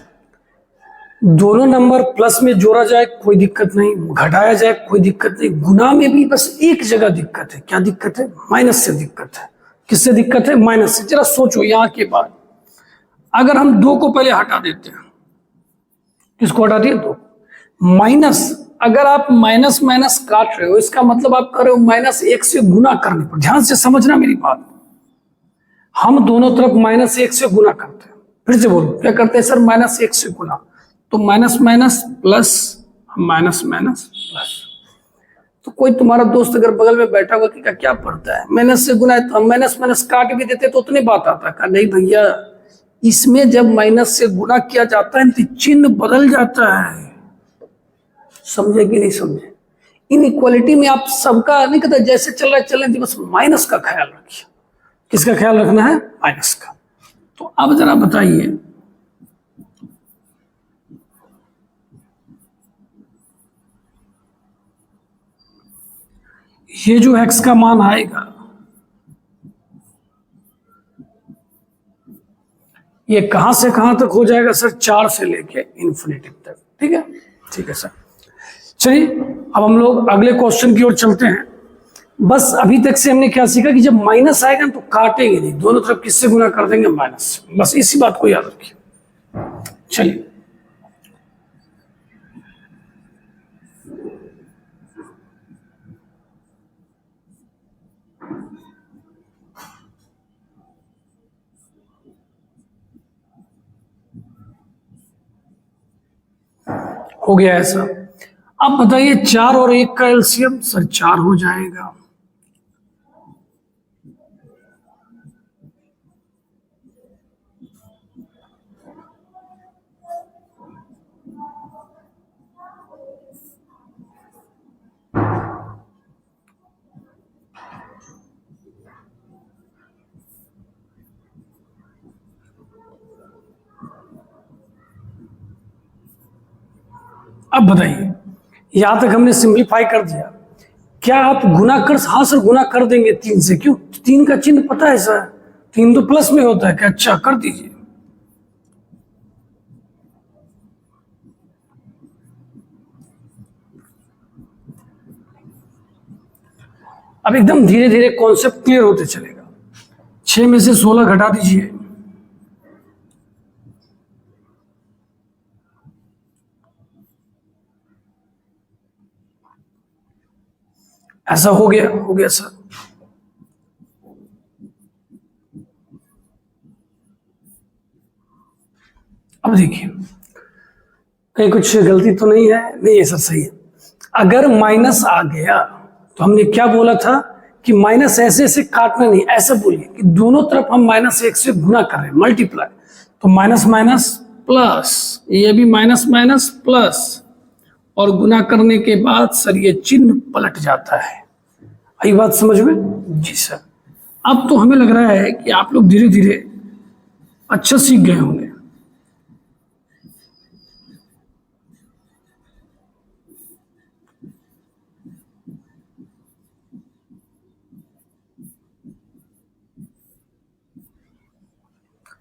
दोनों नंबर प्लस में जोड़ा जाए कोई दिक्कत नहीं, घटाया जाए कोई दिक्कत नहीं। गुना में भी बस एक जगह दिक्कत है। क्या दिक्कत है? माइनस से दिक्कत है। किससे दिक्कत है? माइनस से। जरा सोचो यहां के बाद अगर हम 2 को पहले हटा देते हैं, किसको हटा दिए? 2। माइनस, अगर आप माइनस माइनस काट रहे हो इसका मतलब आप कर रहे हो -1 से गुना करने पर। ध्यान से समझना मेरी बात। हम दोनों तरफ -1 से गुना करते हैं। फिर से बोलो, क्या करते हैं सर? -1 से गुना। तो minus minus plus, minus minus plus. तो कोई तुम्हारा दोस्त अगर बगल में बैठा हुआ कि क्या पढ़ता है, माइनस से गुना है, तो हम माइनस माइनस काट भी देते तो उतनी बात आता। कहा नहीं भैया, इसमें जब माइनस से गुना किया जाता है तो चिन्ह बदल जाता है। समझे कि नहीं समझे? इनइक्वालिटी में आप सबका नहीं कहता, जैसे चल रहा है चलने दीजिए, बस माइनस का ख्याल रखिए। किसका ख्याल रखना है? माइनस का। तो अब जरा बताइए, ये जो x का मान आएगा ये कहां से कहां तक हो जाएगा सर? 4 से लेके इन्फिनिटी तक। ठीक है, ठीक है सर। चलिए अब हम लोग अगले क्वेश्चन की ओर चलते हैं। बस अभी तक से हमने क्या सीखा कि जब माइनस आएगा तो काटेंगे नहीं, दोनों तरफ किससे गुना कर देंगे? माइनस से। बस इसी बात को याद रखिए। चलिए हो गया ऐसा। अब बताइए 4 और 1 का एलसीएम? सर 4 हो जाएगा। अब बताइए यहां तक हमने सिंप्लीफाई कर दिया। क्या आप गुना कर? हाँ सर गुना कर देंगे 3 से। क्यों? 3 का चिन्ह पता है सर, 3 तो प्लस में होता है। क्या? अच्छा कर दीजिए। अब एकदम धीरे धीरे कॉन्सेप्ट क्लियर होते चलेगा। 6 में से 16 घटा दीजिए। ऐसा हो गया? हो गया सर। अब देखिए कहीं कुछ गलती तो नहीं है? नहीं है सर, सही है। अगर माइनस आ गया तो हमने क्या बोला था कि माइनस ऐसे ऐसे काटना नहीं, ऐसा बोलिए कि दोनों तरफ हम -1 से गुना कर रहे हैं, मल्टीप्लाई। तो माइनस माइनस प्लस, ये भी माइनस माइनस प्लस, और गुना करने के बाद सर ये चिन्ह पलट जाता है। आई बात समझ में? जी सर। अब तो हमें लग रहा है कि आप लोग धीरे धीरे अच्छा सीख गए होंगे।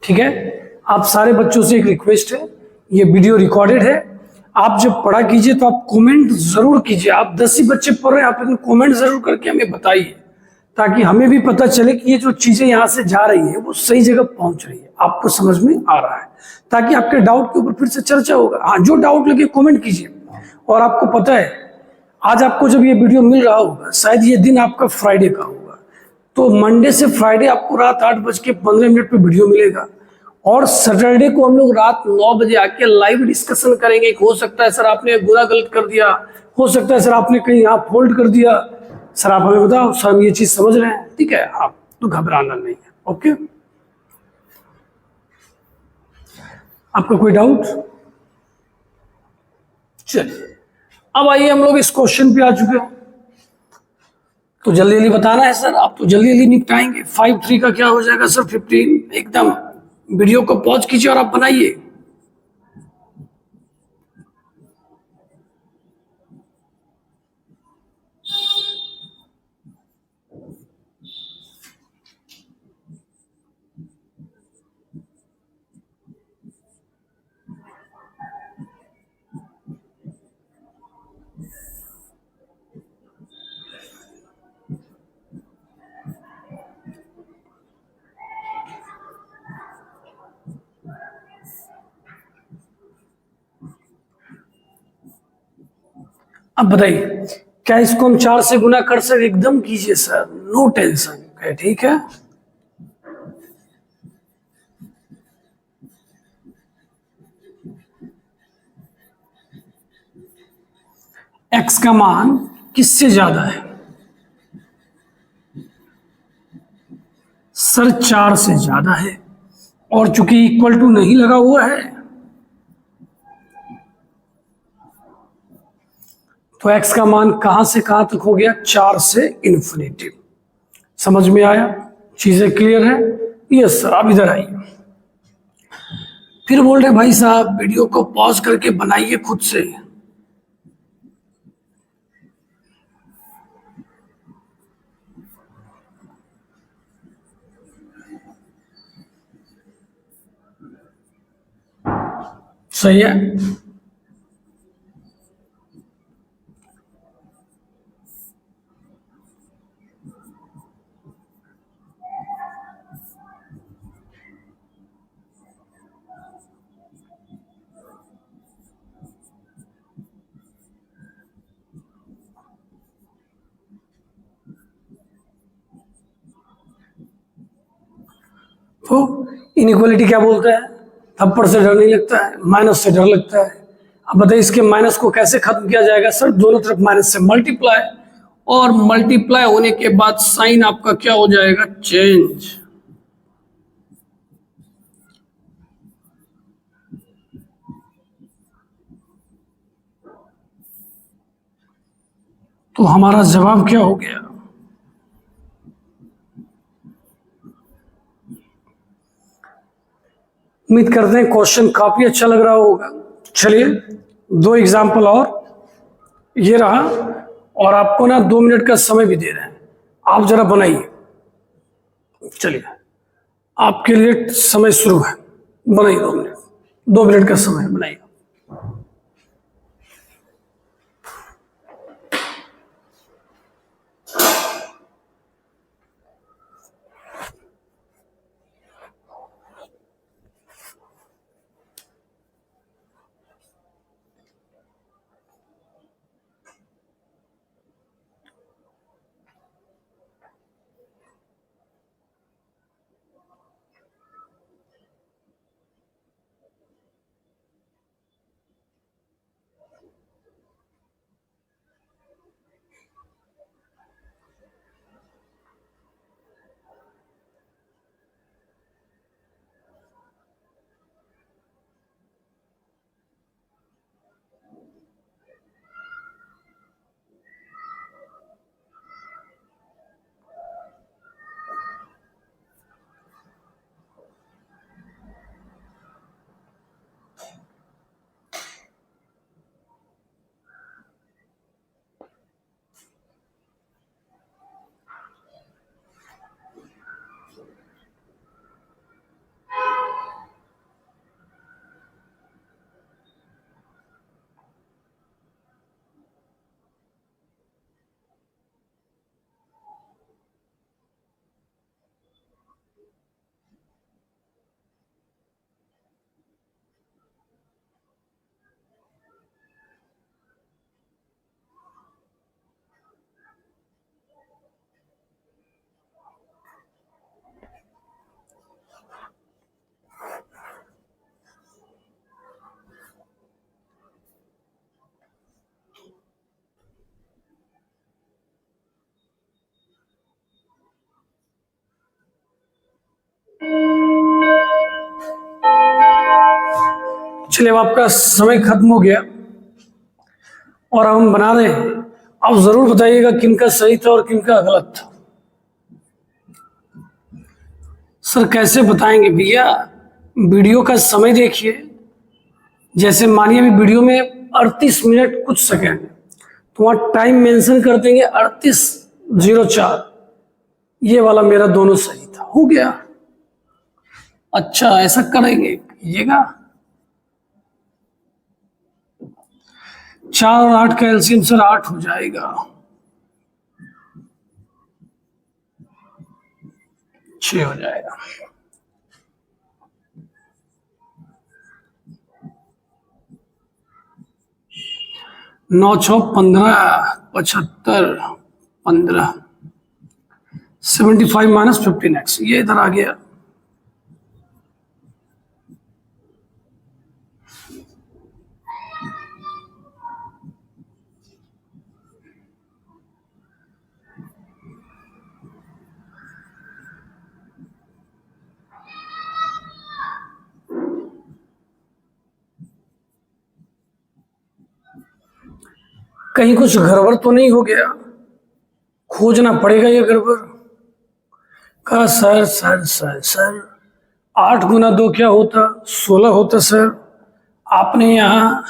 ठीक है, आप सारे बच्चों से एक रिक्वेस्ट है, ये वीडियो रिकॉर्डेड है, आप जब पढ़ा कीजिए तो आप कमेंट जरूर कीजिए। आप 10 ही बच्चे पढ़ रहे हैं, आप लेकिन कमेंट जरूर करके हमें बताइए, ताकि हमें भी पता चले कि ये जो चीजें यहाँ से जा रही है वो सही जगह पहुंच रही है, आपको समझ में आ रहा है, ताकि आपके डाउट के ऊपर फिर से चर्चा होगा। हाँ, जो डाउट लगे कमेंट कीजिए। और आपको पता है, आज आपको जब ये वीडियो मिल रहा होगा, शायद ये दिन आपका फ्राइडे का होगा, तो मंडे से फ्राइडे आपको रात 8:15 पे वीडियो मिलेगा। और सैटरडे को हम लोग रात 9 बजे आके लाइव डिस्कशन करेंगे। हो सकता है सर आपने बुरा गलत कर दिया, हो सकता है सर आपने कहीं यहाँ फोल्ड कर दिया, सर आप हमें बताओ, सर हम ये चीज समझ रहे हैं, ठीक है, आप तो घबराना नहीं है। ओके, आपका कोई डाउट? चलिए, अब आइए हम लोग इस क्वेश्चन पे आ चुके हैं, तो जल्दी जल्दी बताना है सर, आप तो जल्दी जल्दी निपटाएंगे। 5 3 का क्या हो जाएगा सर? 15। एकदम वीडियो को पॉज कीजिए और आप बनाइए। अब बताइए, क्या इसको हम 4 से गुना कर सकते? एकदम कीजिए सर, नो टेंशन, ठीक है। एक्स का मान किससे ज्यादा है? सर 4 से ज्यादा है, और चूंकि इक्वल टू नहीं लगा हुआ है, तो एक्स का मान कहां से कहां तक हो गया? 4 से इन्फिनिटी। समझ में आया? चीजें क्लियर है? Yes sir. अब इधर आइए, फिर बोल रहे भाई साहब वीडियो को पॉज करके बनाइए खुद से। सही है। तो इनइक्वालिटी क्या बोलता है? थप्पड़ से डर नहीं लगता है, माइनस से डर लगता है। अब बताइए इसके माइनस को कैसे खत्म किया जाएगा? सर दोनों तरफ माइनस से मल्टीप्लाई, और मल्टीप्लाई होने के बाद साइन आपका क्या हो जाएगा? चेंज। तो हमारा जवाब क्या हो गया? उम्मीद करते हैं क्वेश्चन काफी अच्छा लग रहा होगा। चलिए, 2 एग्जाम्पल और ये रहा, और आपको ना 2 मिनट का समय भी दे रहे हैं, आप जरा बनाइए। चलिए, आपके लिए समय शुरू है, बनाइए। 2 मिनट, 2 मिनट का समय बनाइए। चलिए, अब आपका समय खत्म हो गया और हम बना रहे हैं। आप जरूर बताइएगा किनका सही था और किनका गलत था। सर कैसे बताएंगे भैया, वीडियो का समय देखिए। जैसे मानिए अभी वीडियो में 38 मिनट कुछ सेकेंड, तो वहाँ टाइम मेंशन कर देंगे 38:04। ये वाला मेरा दोनों सही था, हो गया। अच्छा, ऐसा करेंगे, कीजिएगा। 4 और 8 का एलसीएम सर 8 हो जाएगा। 6 हो जाएगा। 9 6 15, 75, 15, 75 - 15x, ये इधर आ गया। कहीं कुछ गड़बड़ तो नहीं हो गया? खोजना पड़ेगा ये गड़बड़ का। सर सर सर सर 8 × 2 क्या होता? 16 होता सर। आपने यहाँ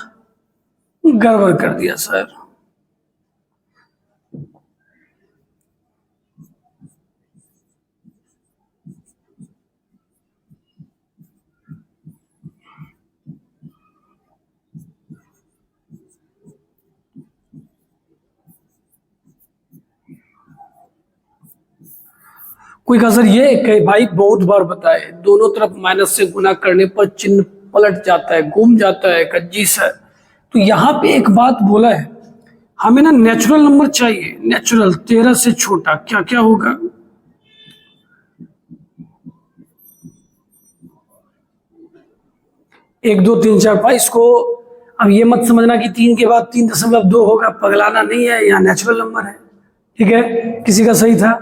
गड़बड़ कर दिया सर। कोई का सर ये कई भाई बहुत बार बताए, दोनों तरफ माइनस से गुना करने पर चिन्ह पलट जाता है, घूम जाता है। कज्जी सर, तो यहाँ पे एक बात बोला है, हमें ना नेचुरल नंबर चाहिए। नेचुरल 13 से छोटा क्या क्या होगा? 1 2 3 4 5। इसको अब ये मत समझना कि 3 के बाद 3.2 होगा, पगलाना नहीं है, यहाँ नेचुरल नंबर है। ठीक है, किसी का सही था?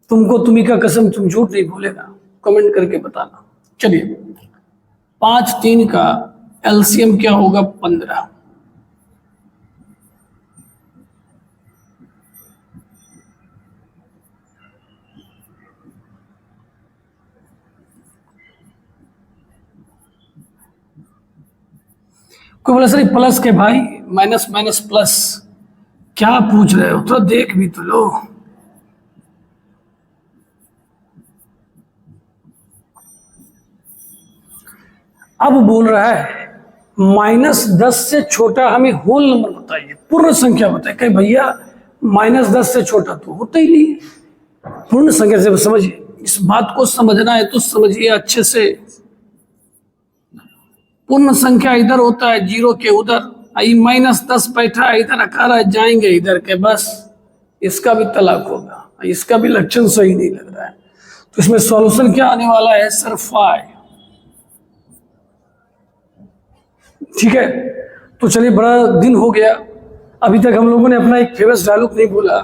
तुमको तुम्ही का कसम, तुम झूठ नहीं बोलेगा, कमेंट करके बताना। चलिए, 5 3 का एलसीएम क्या होगा? 15। कोई बोला सर प्लस के भाई, माइनस माइनस प्लस, क्या पूछ रहे हो? तो देख भी तो लो। अब बोल रहा है -10 से छोटा हमें होल नंबर बताइए, पूर्ण संख्या बताइए। कहीं भैया -10 से छोटा तो होता ही नहीं है। पूर्ण संख्या से समझिए, इस बात को समझना है तो समझिए अच्छे से। पूर्ण संख्या इधर होता है, 0 के उधर। आई -10 बैठा है इधर, रखा रहा है, जाएंगे इधर के, बस इसका भी तलाक होगा। इसका भी लक्षण सही नहीं लग रहा है, तो इसमें सॉल्यूशन क्या आने वाला है सर? 5। ठीक है, तो चलिए, बड़ा दिन हो गया, अभी तक हम लोगों ने अपना एक फेमस डायलॉग नहीं बोला।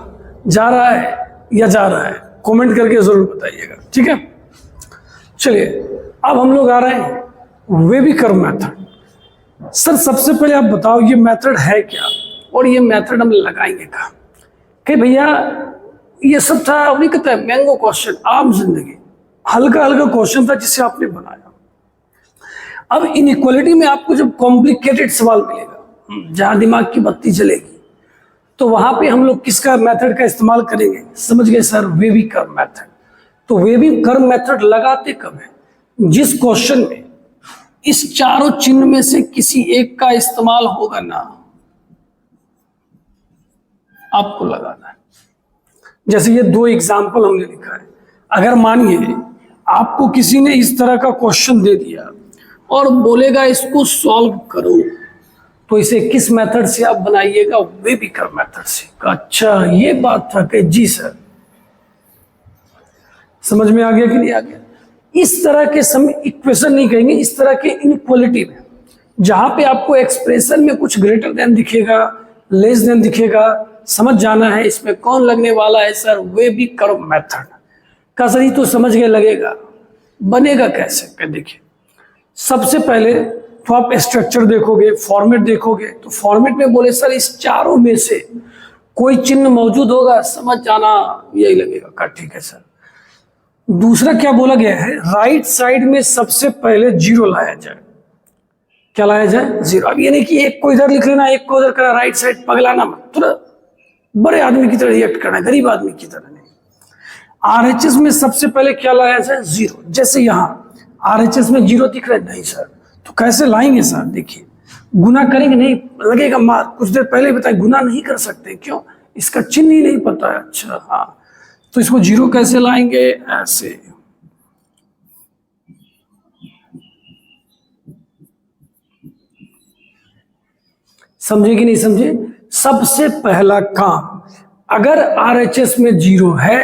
जा रहा है या जा रहा है? कमेंट करके जरूर बताइएगा। ठीक है, चलिए अब हम लोग आ रहे हैं वेबी कर्व मेथड। सर सबसे पहले आप बताओ ये मेथड है क्या, और ये मेथड हम लगाएंगे कहाँ? कि भैया ये सब था, नहीं कहता है मैंगो क्वेश्चन, आम जिंदगी, हल्का हल्का क्वेश्चन था जिसे आपने बनाया। अब इनइक्वालिटी में आपको जब कॉम्प्लिकेटेड सवाल मिलेगा, जहां दिमाग की बत्ती जलेगी, तो वहां पे हम लोग किसका मेथड का इस्तेमाल करेंगे? समझ गए सर? Baby curve method. तो वेबी कर्व मेथड लगाते कब है? जिस क्वेश्चन में इस चारों चिन्ह में से किसी एक का इस्तेमाल होगा ना, आपको लगाना है। जैसे ये 2 एग्जाम्पल हमने लिखा है। अगर मानिए आपको किसी ने इस तरह का क्वेश्चन दे दिया और बोलेगा इसको सॉल्व करो, तो इसे किस मेथड से आप बनाइएगा? वेबी कर्व मेथड से। अच्छा ये बात था कि जी सर, समझ में आ गया कि नहीं आ गया? इस तरह के समय इक्वेशन नहीं कहेंगे, इस तरह के इनइक्वालिटी में जहां पे आपको एक्सप्रेशन में कुछ ग्रेटर देन दिखेगा, लेस देन दिखेगा, समझ जाना है इसमें कौन लगने वाला है सर? वेबी कर्व मेथड का। सर ये तो समझ गए लगेगा, बनेगा कैसे? देखिए सबसे पहले तो आप स्ट्रक्चर देखोगे, फॉर्मेट देखोगे, तो फॉर्मेट में बोले सर इस चारों में से कोई चिन्ह मौजूद होगा, समझ जाना यही लगेगा का ठीक है सर। दूसरा क्या बोला गया है, राइट साइड में सबसे पहले जीरो लाया जाए। क्या लाया जाए? जीरो। अब ये नहीं कि एक को इधर लिख लेना, एक को उधर करना, राइट साइड पगलाना मत, थोड़ा बड़े आदमी की तरह रिएक्ट करना, गरीब आदमी की तरह नहीं। आरएचएस में सबसे पहले क्या लाया जाए? जीरो। जैसे यहाँ आरएचएस में जीरो दिख रहा है, नहीं सर, तो कैसे लाएंगे सर? देखिए गुना करेंगे, नहीं लगेगा मार। कुछ देर पहले बताया गुना नहीं कर सकते, क्यों? इसका चिन्ह ही नहीं पता है। अच्छा हाँ, तो इसको जीरो कैसे लाएंगे? ऐसे। समझे कि नहीं समझे? सबसे पहला काम, अगर आरएचएस में जीरो है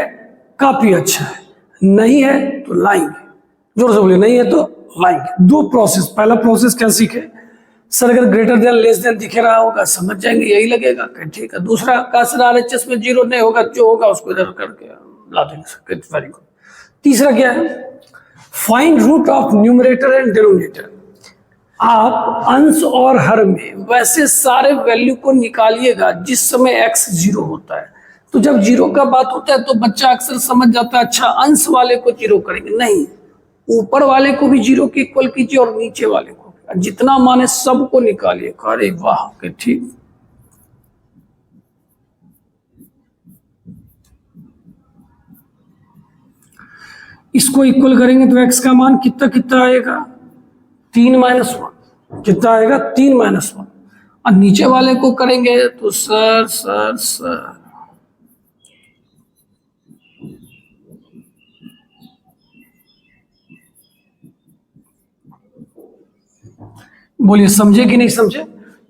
काफी अच्छा है, नहीं है तो लाएंगे। जोर से बोलिए, नहीं है तो लाएंगे। दो प्रोसेस। पहला प्रोसेस क्या सीखे सर? अगर ग्रेटर देन लेस देन दिखे रहा होगा समझ जाएंगे, यही लगेगा ठीक है। दूसरा का सर आरएचएस में जीरो नहीं होगा, जो होगा उसको इधर करके ला देंगे, वेरी गुड। तीसरा क्या है? Find root of numerator and denominator. आप अंश और हर में वैसे सारे वैल्यू को निकालिएगा जिस समय x जीरो होता है। तो जब जीरो का बात होता है तो बच्चा अक्सर समझ जाता है, अच्छा अंश वाले को जीरो करेंगे, नहीं, ऊपर वाले को भी जीरो के इक्वल कीजिए और नीचे वाले को, जितना माने सबको निकालिए। अरे वाह के ठीक। इसको इक्वल करेंगे तो x का मान कितना कितना आएगा? 3-1। कितना आएगा? 3-1। और नीचे वाले को करेंगे तो सर सर सर बोलिए समझे कि नहीं समझे?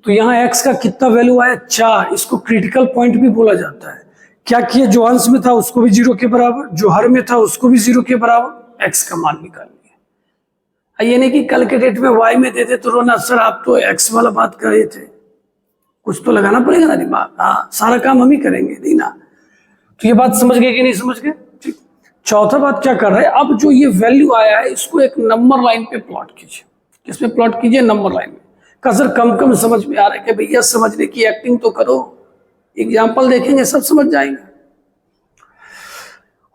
तो यहाँ x का कितना वैल्यू आया? 4। इसको क्रिटिकल पॉइंट भी बोला जाता है। क्या किया? जो अंश में था उसको भी जीरो के बराबर, जो हर में था उसको भी जीरो के बराबर, x का मान निकाल लिया। ये नहीं कि कल के डेट में y में देते तो रोना सर आप तो x वाला बात कर रहे थे, कुछ तो लगाना पड़ेगा ना दिमाग। हाँ, सारा काम हम ही करेंगे, नहीं ना? तो ये बात समझ गए कि नहीं समझ गए? ठीक। चौथा बात क्या कर रहा है, अब जो ये वैल्यू आया है इसको एक नंबर लाइन पे प्लॉट कीजिए। किसमें प्लॉट कीजिए? नंबर लाइन में। का सर कम कम समझ में आ रहा है कि भैया समझने की एक्टिंग तो करो, एग्जाम्पल देखेंगे सब समझ जाएंगे।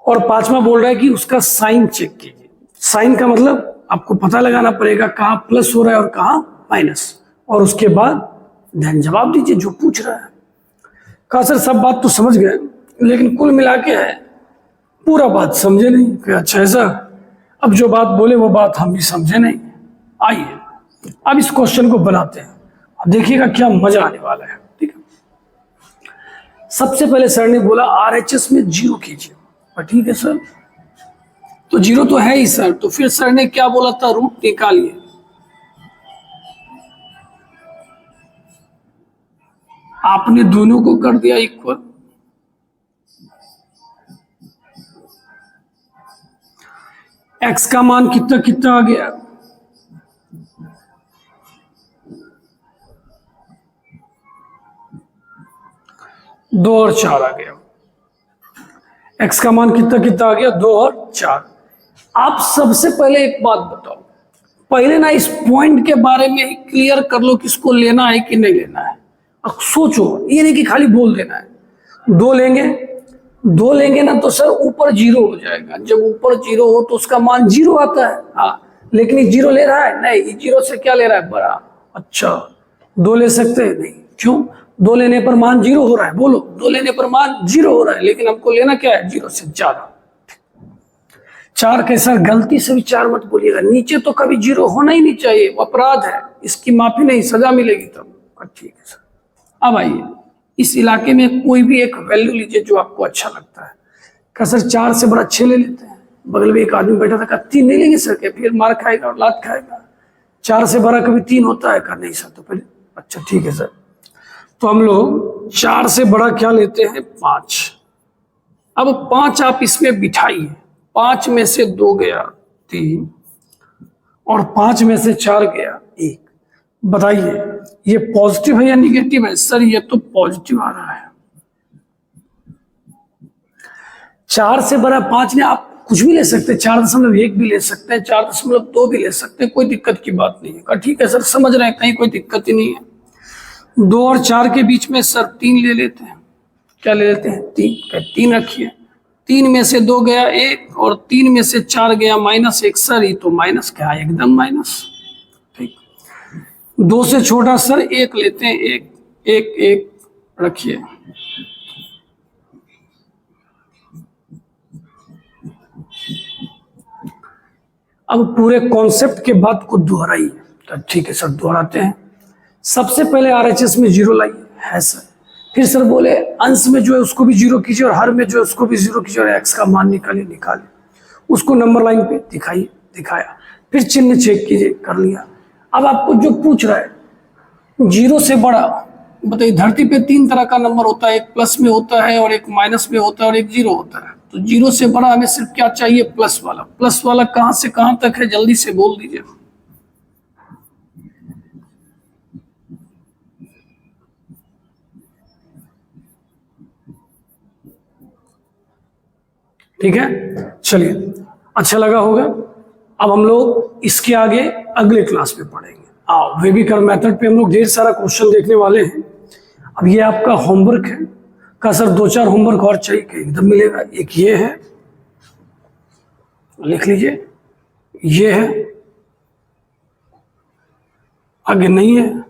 और पांचवा बोल रहा है कि उसका साइन चेक कीजिए। साइन का मतलब आपको पता लगाना पड़ेगा कहाँ प्लस हो रहा है और कहाँ माइनस, और उसके बाद ध्यान जवाब दीजिए जो पूछ रहा है। कहा सर सब बात तो समझ गए, लेकिन कुल मिला के है पूरा बात समझे नहीं। फिर अच्छा ऐसा, अब जो बात बोले वो बात हम भी समझे नहीं। आइए अब इस क्वेश्चन को बनाते हैं, देखिएगा क्या मजा आने वाला है। ठीक है, सबसे पहले सर ने बोला आरएचएस में जीरो कीजिए। ठीक है सर, तो जीरो तो है ही सर, तो फिर सर ने क्या बोला था? रूट निकालिए। आपने दोनों को कर दिया इक्वल। एक्स का मान कितना कितना आ गया? दो और चार आ गया। एक्स का मान कितना कितना आ गया? 2 और 4। आप सबसे पहले एक बात बताओ, पहले ना इस पॉइंट के बारे में क्लियर कर लो कि इसको लेना है कि नहीं लेना है। अब सोचो, ये नहीं कि खाली बोल देना है। दो लेंगे ना तो सर ऊपर जीरो हो जाएगा। जब ऊपर जीरो हो तो उसका मान जीरो आता है। हाँ, लेकिन ये जीरो ले रहा है? नहीं, जीरो से क्या ले रहा है? बड़ा। अच्छा, दो ले सकते हैं? नहीं। क्यों? दो लेने पर मान जीरो हो रहा है। बोलो, दो लेने पर मान जीरो हो रहा है, लेकिन हमको लेना क्या है? जीरो से ज्यादा। 4 के सर गलती से भी 4 मत बोलिएगा, नीचे तो कभी जीरो होना ही नहीं चाहिए, अपराध है, इसकी माफी नहीं, सजा मिलेगी तब। ठीक है सर, अब आइए इस इलाके में कोई भी एक वैल्यू लीजिए जो आपको अच्छा लगता है। क्या सर 4 से बड़ा 6 ले लेते हैं? बगल में एक आदमी बैठा था, कहा 3 नहीं लेंगे सर, क्या फिर मार खाएगा और लात खाएगा? 4 से बड़ा कभी 3 होता है? कहा नहीं सर। तो फिर अच्छा ठीक है सर, तो हम लोग 4 से बड़ा क्या लेते हैं? 5। अब 5 आप इसमें बिठाइए, 5 में से 2 गया 3 और 5 में से 4 गया 1। बताइए ये पॉजिटिव है या निगेटिव है? सर ये तो पॉजिटिव आ रहा है। 4 से बड़ा 5 ने आप कुछ भी ले सकते हैं, 4.1 भी ले सकते हैं, 4.2 भी ले सकते हैं, कोई दिक्कत की बात नहीं है। कहा ठीक है सर, समझ रहे हैं, कहीं कोई दिक्कत ही नहीं है। 2 और 4 के बीच में सर 3 ले लेते हैं। क्या ले लेते हैं? 3। 3 रखिए, 3 में से 2 गया 1 और 3 में से 4 गया -1 सर, ये तो माइनस क्या है, एकदम माइनस। ठीक, 2 से छोटा सर 1 लेते हैं, 1 रखिए। अब पूरे कॉन्सेप्ट के बाद को दोहराइए। तो ठीक है सर, दोहराते हैं। सबसे पहले आरएचएस में 0 लाइए, है सर। फिर सर बोले अंश में जो है उसको भी 0 कीजिए और हर में जो है उसको भी 0 कीजिए और एक्स का मान निकालिए। उसको नंबर लाइन पे दिखाइए, दिखाया। फिर चिन्ह चेक कीजिए, कर लिया। अब आपको जो पूछ रहा है 0 से बड़ा, बताइए धरती पे 3 तरह का नंबर होता है, एक प्लस में होता है और एक माइनस में होता है और एक 0 होता है। तो 0 से बड़ा हमें सिर्फ क्या चाहिए? प्लस वाला। प्लस वाला कहां से कहां तक है, जल्दी से बोल दीजिए। ठीक है, चलिए, अच्छा लगा होगा। अब हम लोग इसके आगे अगले क्लास में पढ़ेंगे। वेबिकर मेथड पे हम लोग ढेर सारा क्वेश्चन देखने वाले हैं। अब ये आपका होमवर्क है। का सर 2-4 होमवर्क और चाहिए? एकदम मिलेगा। एक ये है, लिख लीजिए, ये है, आगे नहीं है,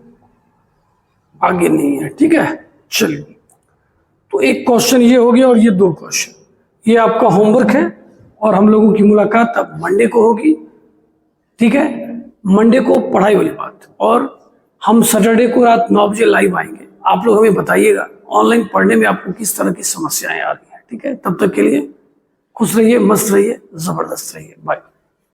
आगे नहीं है। ठीक है, चलिए, तो एक क्वेश्चन ये हो गया और ये 2 क्वेश्चन, ये आपका होमवर्क है। और हम लोगों की मुलाकात अब मंडे को होगी। ठीक है, मंडे को पढ़ाई वाली बात, और हम सैटरडे को रात 9 बजे लाइव आएंगे। आप लोग हमें बताइएगा ऑनलाइन पढ़ने में आपको किस तरह की समस्याएं आ रही हैं। ठीक है, तब तक के लिए खुश रहिए, मस्त रहिए, जबरदस्त रहिए। बाय।